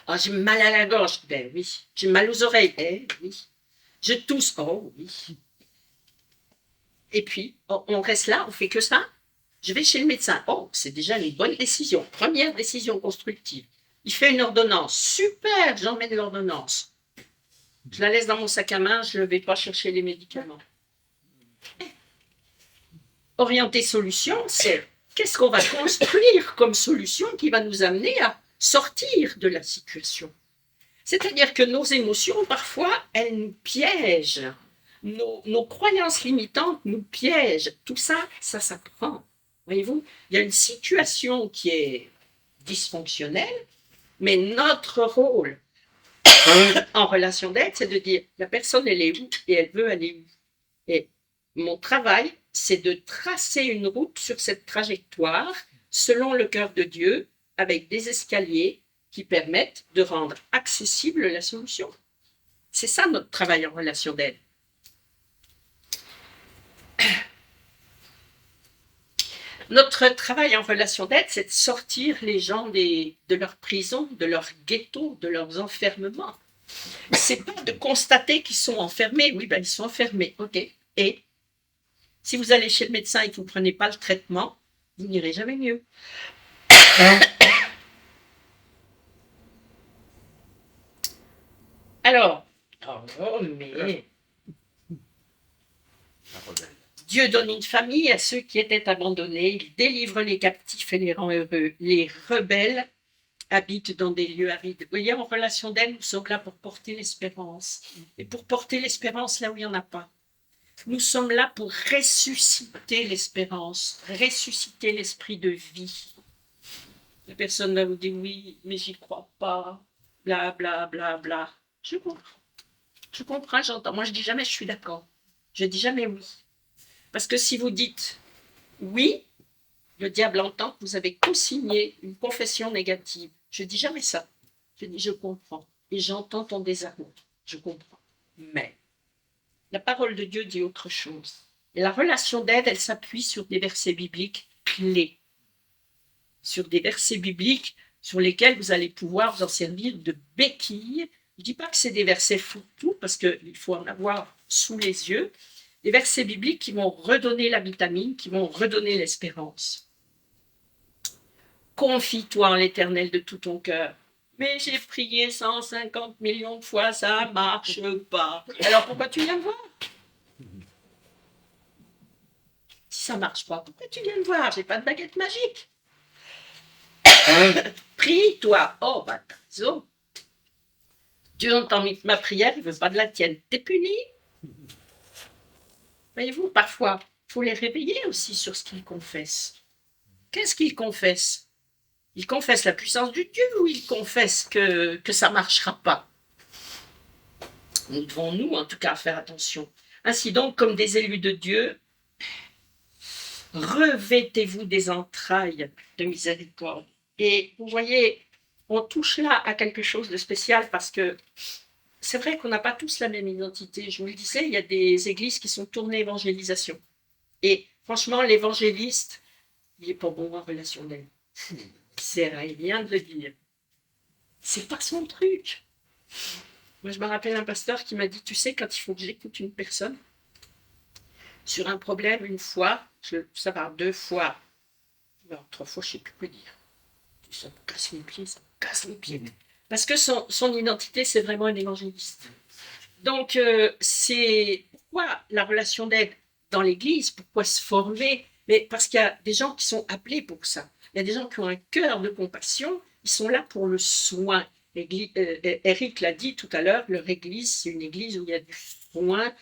Ah, j'ai mal à la gorge, ben oui. J'ai mal aux oreilles, ben oui. Je tousse, oh oui. Et puis, on reste là, on fait que ça. Je vais chez le médecin. Oh, c'est déjà une bonne décision. Première décision constructive. Il fait une ordonnance. Super, j'emmène l'ordonnance. Je la laisse dans mon sac à main, je ne vais pas chercher les médicaments. Orienter solution, c'est qu'est-ce qu'on va construire comme solution qui va nous amener à sortir de la situation. C'est-à-dire que nos émotions, parfois, elles nous piègent. Nos croyances limitantes nous piègent. Tout ça, ça s'apprend. Voyez-vous, il y a une situation qui est dysfonctionnelle, mais notre rôle en relation d'aide, c'est de dire la personne, elle est où et elle veut aller où. Et mon travail, c'est de tracer une route sur cette trajectoire selon le cœur de Dieu, avec des escaliers qui permettent de rendre accessible la solution. C'est ça notre travail en relation d'aide. Notre travail en relation d'aide, c'est de sortir les gens de leur prison, de leur ghetto, de leurs enfermements. C'est pas de constater qu'ils sont enfermés. Oui, ben ils sont enfermés, ok. Et si vous allez chez le médecin et que vous ne prenez pas le traitement, vous n'irez jamais mieux. Alors, oh, mais Dieu donne une famille à ceux qui étaient abandonnés, il délivre les captifs et les rend heureux. Les rebelles habitent dans des lieux arides. Vous voyez, en relation d'aide, nous sommes là pour porter l'espérance. Et pour porter l'espérance là où il n'y en a pas. Nous sommes là pour ressusciter l'espérance, ressusciter l'esprit de vie. La personne va vous dire oui, mais j'y crois pas, bla bla bla bla. Je comprends, j'entends. Moi, je dis jamais je suis d'accord. Je dis jamais oui. Parce que si vous dites oui, le diable entend que vous avez consigné une confession négative. Je dis jamais ça. Je dis je comprends. Et j'entends ton désarroi. Je comprends. Mais la parole de Dieu dit autre chose. Et la relation d'aide, elle s'appuie sur des versets bibliques clés. Sur des versets bibliques sur lesquels vous allez pouvoir vous en servir de béquille. Je ne dis pas que c'est des versets fourre-tout, parce qu'il faut en avoir sous les yeux. Des versets bibliques qui vont redonner la vitamine, qui vont redonner l'espérance. Confie-toi en l'Éternel de tout ton cœur. Mais j'ai prié 150 millions de fois, ça ne marche pas. Alors pourquoi tu viens me voir? Si ça ne marche pas, pourquoi tu viens me voir? J'ai pas de baguette magique. Prie, toi. Oh, bah, t'as raison. Dieu entend ma prière, il ne veut pas de la tienne. T'es puni. Voyez-vous, parfois, il faut les réveiller aussi sur ce qu'ils confessent. Qu'est-ce qu'ils confessent? Ils confessent la puissance du Dieu ou ils confessent que ça ne marchera pas? Nous devons, nous, en tout cas, faire attention. Ainsi donc, comme des élus de Dieu, revêtez-vous des entrailles de miséricorde. Et vous voyez, on touche là à quelque chose de spécial parce que c'est vrai qu'on n'a pas tous la même identité. Je vous le disais, il y a des églises qui sont tournées évangélisation. Et franchement, l'évangéliste, il n'est pas bon en relation d'aide. C'est rien de le dire. C'est pas son truc. Moi, je me rappelle un pasteur qui m'a dit, tu sais, quand il faut que j'écoute une personne sur un problème une fois, ça va 2 fois, alors 3 fois, je ne sais plus quoi dire. Ça me casse les pieds, ça me casse les pieds. Parce que son identité, c'est vraiment un évangéliste. Donc, c'est pourquoi la relation d'aide dans l'Église, pourquoi se former? Mais parce qu'il y a des gens qui sont appelés pour ça. Il y a des gens qui ont un cœur de compassion, ils sont là pour le soin. Eric l'a dit tout à l'heure, leur Église, c'est une Église où il y a du soin,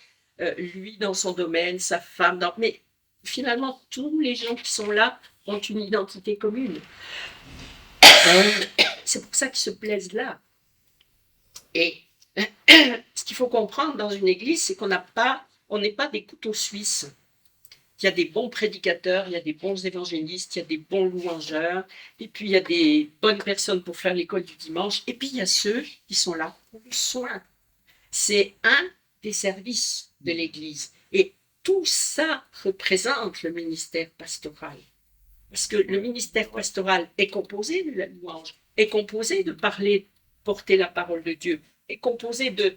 lui dans son domaine, sa femme. Mais finalement, tous les gens qui sont là ont une identité commune. C'est pour ça qu'ils se plaisent là. Et ce qu'il faut comprendre dans une église, c'est qu'on n'a pas on n'est pas des couteaux suisses. Il y a des bons prédicateurs, il y a des bons évangélistes, il y a des bons louangeurs, et puis il y a des bonnes personnes pour faire l'école du dimanche, et puis il y a ceux qui sont là pour le soin. C'est un des services de l'Église. Et tout ça représente le ministère pastoral. Parce que le ministère pastoral est composé de la louange, est composé de parler, porter la parole de Dieu, est composé de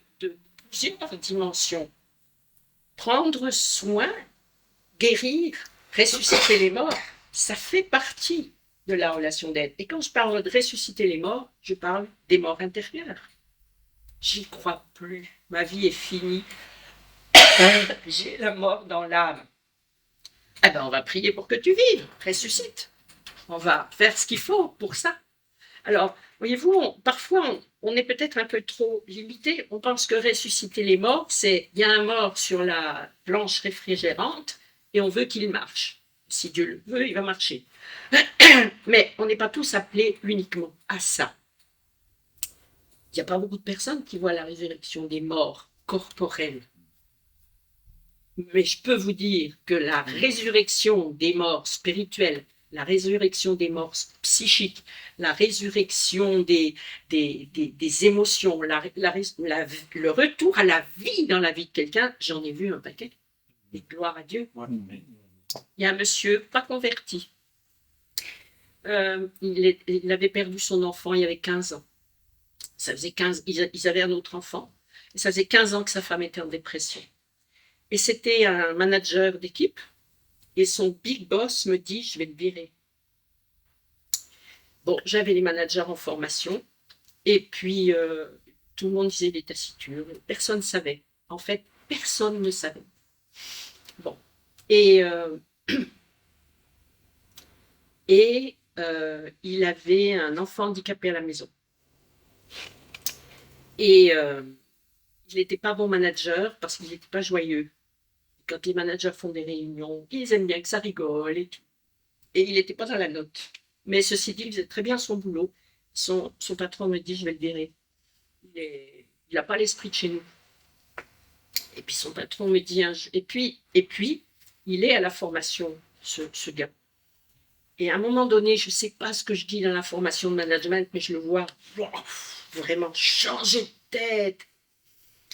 plusieurs dimensions. Prendre soin, guérir, ressusciter les morts, ça fait partie de la relation d'aide. Et quand je parle de ressusciter les morts, je parle des morts intérieures. J'y crois plus. Ma vie est finie. J'ai la mort dans l'âme. Eh ben, on va prier pour que tu vives, ressuscite. On va faire ce qu'il faut pour ça. Alors, voyez-vous, parfois, on est peut-être un peu trop limité. On pense que ressusciter les morts, c'est il y a un mort sur la planche réfrigérante et on veut qu'il marche. Si Dieu le veut, il va marcher. Mais on n'est pas tous appelés uniquement à ça. Il n'y a pas beaucoup de personnes qui voient la résurrection des morts corporels. Mais je peux vous dire que la résurrection des morts spirituels, la résurrection des morts psychiques, la résurrection des émotions, le retour à la vie dans la vie de quelqu'un, j'en ai vu un paquet. Et gloire à Dieu. Il y a un monsieur pas converti. Il avait perdu son enfant, il y avait 15 ans. Ça faisait 15, ils avaient un autre enfant. Et ça faisait 15 ans que sa femme était en dépression. Et c'était un manager d'équipe. Et son big boss me dit, je vais le virer. Bon, j'avais les managers en formation. Et puis, tout le monde disait, il est taciturne. Personne ne savait. En fait, personne ne savait. Bon. Et il avait un enfant handicapé à la maison. Et il n'était pas bon manager parce qu'il n'était pas joyeux. Quand les managers font des réunions, ils aiment bien que ça rigole et tout. Et il n'était pas dans la note. Mais ceci dit, il faisait très bien son boulot. Son patron me dit, je vais le virer. Il n'a pas l'esprit de chez nous. Et puis son patron me dit, et puis, il est à la formation, ce gars. Et à un moment donné, je ne sais pas ce que je dis dans la formation de management, mais je le vois vraiment changer de tête.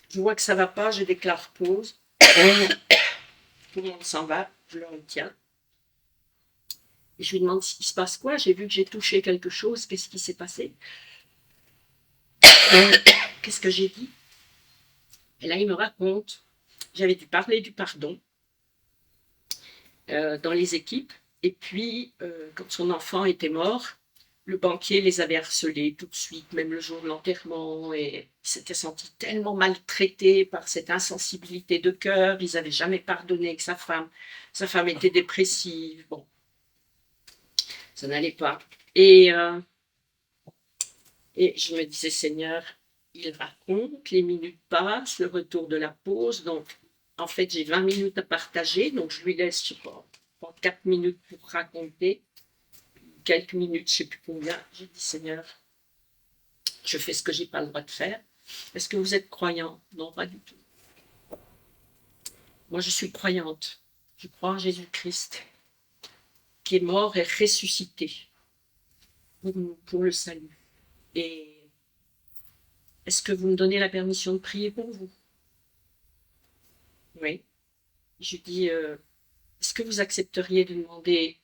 Je vois que ça ne va pas, je déclare pause. Tout le monde s'en va, je le retiens. Et je lui demande s'il se passe quoi. J'ai vu que j'ai touché quelque chose. Qu'est-ce qui s'est passé? Qu'est-ce que j'ai dit? Et là, il me raconte. J'avais dû parler du pardon dans les équipes. Et puis, quand son enfant était mort, le banquier les avait harcelés tout de suite, même le jour de l'enterrement. Et il s'était senti tellement maltraité par cette insensibilité de cœur. Ils n'avaient jamais pardonné que sa femme était dépressive. Bon, ça n'allait pas. Et je me disais, Seigneur, il raconte, les minutes passent, le retour de la pause. Donc, en fait, j'ai 20 minutes à partager. Donc, je lui laisse, je ne sais pas, 4 minutes pour raconter. Quelques minutes, je ne sais plus combien. J'ai dit, Seigneur, je fais ce que je n'ai pas le droit de faire. Est-ce que vous êtes croyant? Non, pas du tout. Moi, je suis croyante. Je crois en Jésus-Christ, qui est mort et ressuscité pour le salut. Et est-ce que vous me donnez la permission de prier pour vous? Oui. Je dis, est-ce que vous accepteriez de demander...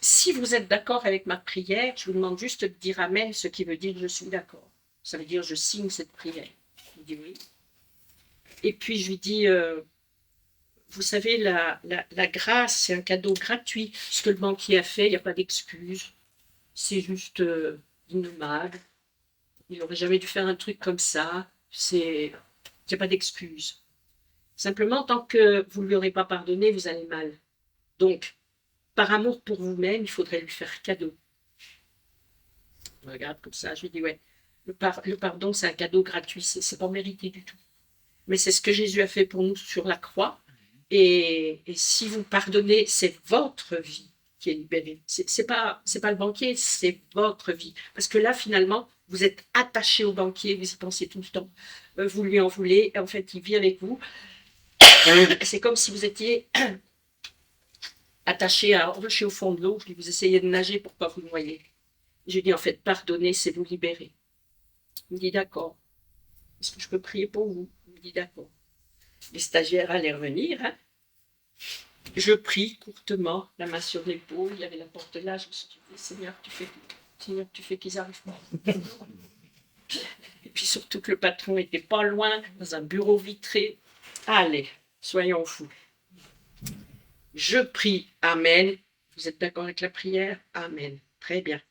Si vous êtes d'accord avec ma prière, je vous demande juste de dire Amen, ce qui veut dire je suis d'accord. Ça veut dire je signe cette prière. Il dit oui. Et puis je lui dis, vous savez, la grâce, c'est un cadeau gratuit. Ce que le banquier a fait, il n'y a pas d'excuse. C'est juste innommable. Il n'aurait jamais dû faire un truc comme ça. Il n'y a pas d'excuse. Simplement, tant que vous ne lui aurez pas pardonné, vous allez mal. Donc, par amour pour vous-même, il faudrait lui faire cadeau. Je regarde comme ça, je lui dis, ouais, le pardon, c'est un cadeau gratuit, c'est pas mérité du tout. Mais c'est ce que Jésus a fait pour nous sur la croix. Et si vous pardonnez, c'est votre vie qui est libérée. C'est pas le banquier, c'est votre vie. Parce que là, finalement, vous êtes attaché au banquier, vous y pensez tout le temps. Vous lui en voulez, et en fait, il vit avec vous. C'est comme si vous étiez attaché à un rocher au fond de l'eau, puis vous essayez de nager pour ne pas vous noyer. J'ai dit, en fait, pardonner, c'est vous libérer. Il me dit, d'accord. Est-ce que je peux prier pour vous? Il me dit, d'accord. Les stagiaires allaient revenir. Hein. Je prie courtement, la main sur l'épaule. Il y avait la porte là. Je me suis dit, Seigneur, tu fais qu'ils arrivent pas. Et puis surtout que le patron était pas loin, dans un bureau vitré. Allez, soyons fous. Je prie. Amen. Vous êtes d'accord avec la prière? Amen. Très bien.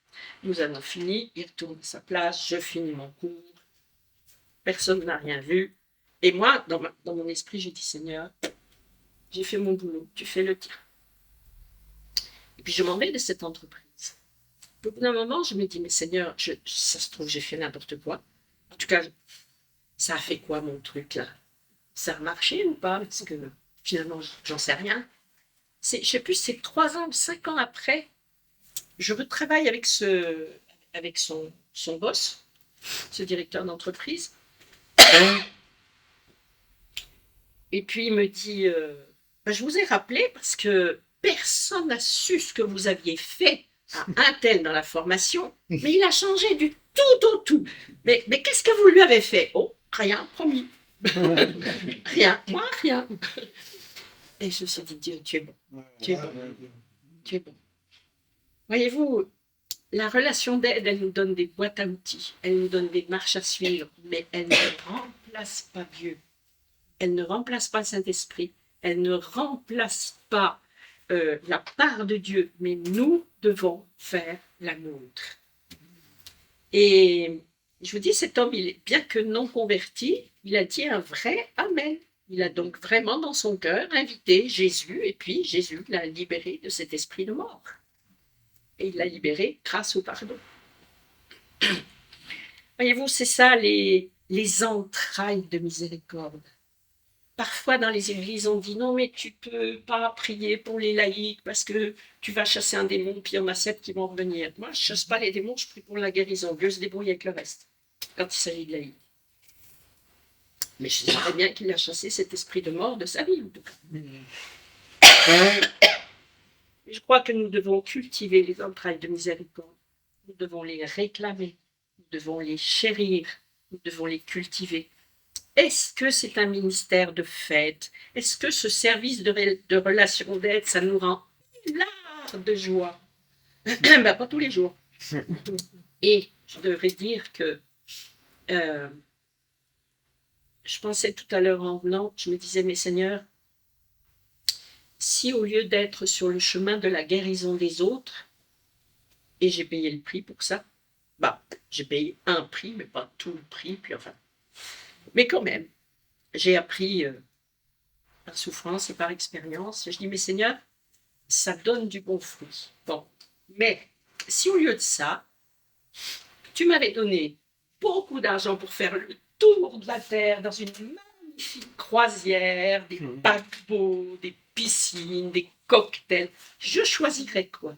Nous avons fini. Il retourne à sa place. Je finis mon cours. Personne n'a rien vu. Et moi, dans mon esprit, j'ai dit, Seigneur, j'ai fait mon boulot. Tu fais le tien. Et puis je m'en vais de cette entreprise. Au bout d'un moment, je me dis, mais Seigneur, ça se trouve, j'ai fait n'importe quoi. En tout cas, ça a fait quoi mon truc là? Ça a marché ou pas? Parce que finalement, j'en sais rien. Je ne sais plus, c'est 3 ans, 5 ans après, je retravaille avec son boss, ce directeur d'entreprise. Et puis il me dit, je vous ai rappelé parce que personne n'a su ce que vous aviez fait à un tel dans la formation, mais il a changé du tout au tout. Mais qu'est-ce que vous lui avez fait? Oh, rien, promis. Rien, moi, rien. Et je me suis dit, Dieu, tu es bon. Tu es bon. Tu es bon. Voyez-vous, la relation d'aide, elle nous donne des boîtes à outils, elle nous donne des marches à suivre, mais elle ne remplace pas Dieu. Elle ne remplace pas le Saint-Esprit. Elle ne remplace pas la part de Dieu, mais nous devons faire la nôtre. Et je vous dis, cet homme, bien que non converti, il a dit un vrai Amen. Il a donc vraiment dans son cœur invité Jésus, et puis Jésus l'a libéré de cet esprit de mort. Et il l'a libéré grâce au pardon. Voyez-vous, c'est ça les entrailles de miséricorde. Parfois, dans les églises, on dit non, mais tu peux pas prier pour les laïcs parce que tu vas chasser un démon, puis il y en a 7 qui vont revenir. Moi, je chasse pas les démons, je prie pour la guérison. Dieu se débrouille avec le reste, quand il s'agit de laïcs. Mais je sais très bien qu'il a chassé cet esprit de mort de sa vie, en tout cas. Je crois que nous devons cultiver les entrailles de miséricorde. Nous devons les réclamer, nous devons les chérir, nous devons les cultiver. Est-ce que c'est un ministère de fête? Est-ce que ce service de relation d'aide, ça nous rend hilar de joie? Pas tous les jours. Et je devrais dire que je pensais tout à l'heure en venant, je me disais, mais Seigneur, si au lieu d'être sur le chemin de la guérison des autres, et j'ai payé le prix pour ça, j'ai payé un prix, mais pas tout le prix, puis enfin. Mais quand même, j'ai appris par souffrance et par expérience. Et je dis, mais Seigneur, ça donne du bon fruit. Bon, mais si au lieu de ça, tu m'avais donné beaucoup d'argent pour faire le tour de la terre dans une magnifique croisière, des paquebots, des piscines, des cocktails, je choisirais quoi?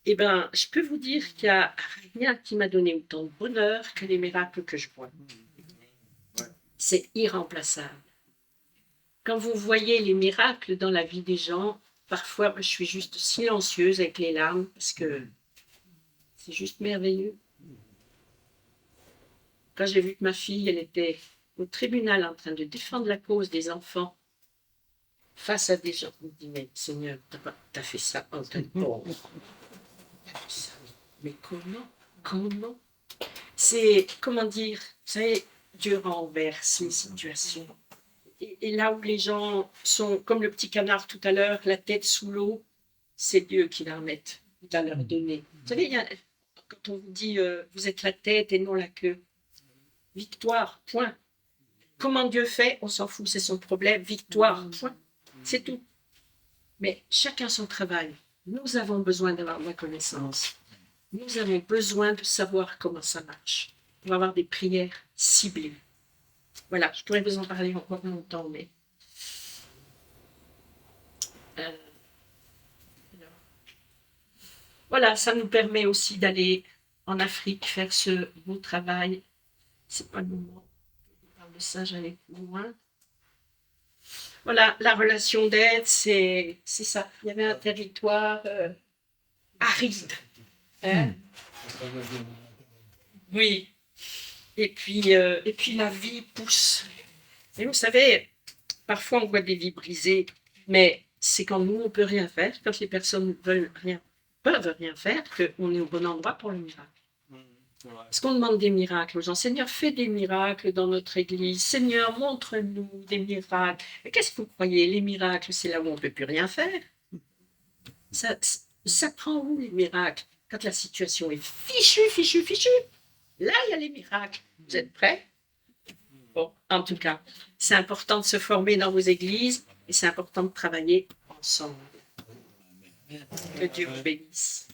Eh bien, je peux vous dire qu'il n'y a rien qui m'a donné autant de bonheur que les miracles que je vois. C'est irremplaçable. Quand vous voyez les miracles dans la vie des gens, parfois je suis juste silencieuse avec les larmes parce que c'est juste merveilleux. Quand j'ai vu que ma fille, elle était au tribunal en train de défendre la cause des enfants face à des gens, je me dis, mais Seigneur, t'as fait ça en tant que bon. Mais comment? C'est, comment dire, vous savez, Dieu renverse les situations. Et là où les gens sont, comme le petit canard tout à l'heure, la tête sous l'eau, c'est Dieu qui va leur donner. Vous savez, quand on vous dit, vous êtes la tête et non la queue, victoire, point. Comment Dieu fait, on s'en fout, c'est son problème, victoire, point. C'est tout. Mais chacun son travail. Nous avons besoin d'avoir de la connaissance. Nous avons besoin de savoir comment ça marche pour avoir des prières ciblées. Voilà, je pourrais vous en parler encore longtemps, mais... Voilà, ça nous permet aussi d'aller en Afrique faire ce beau travail. C'est pas le moment. Je parle de ça, j'allais plus loin. Voilà, la relation d'aide, c'est ça. Il y avait un territoire aride. Hein. Oui. Et puis la vie pousse. Et vous savez, parfois on voit des vies brisées, mais c'est quand nous on peut rien faire, quand les personnes peuvent rien faire, qu'on est au bon endroit pour le miracle. Parce qu'on demande des miracles aux gens. Seigneur, fais des miracles dans notre église. Seigneur, montre-nous des miracles. Mais qu'est-ce que vous croyez? Les miracles, c'est là où on ne peut plus rien faire. Ça prend où les miracles? Quand la situation est fichue. Là, il y a les miracles. Vous êtes prêts? Bon, en tout cas, c'est important de se former dans vos églises et c'est important de travailler ensemble. Que Dieu vous bénisse.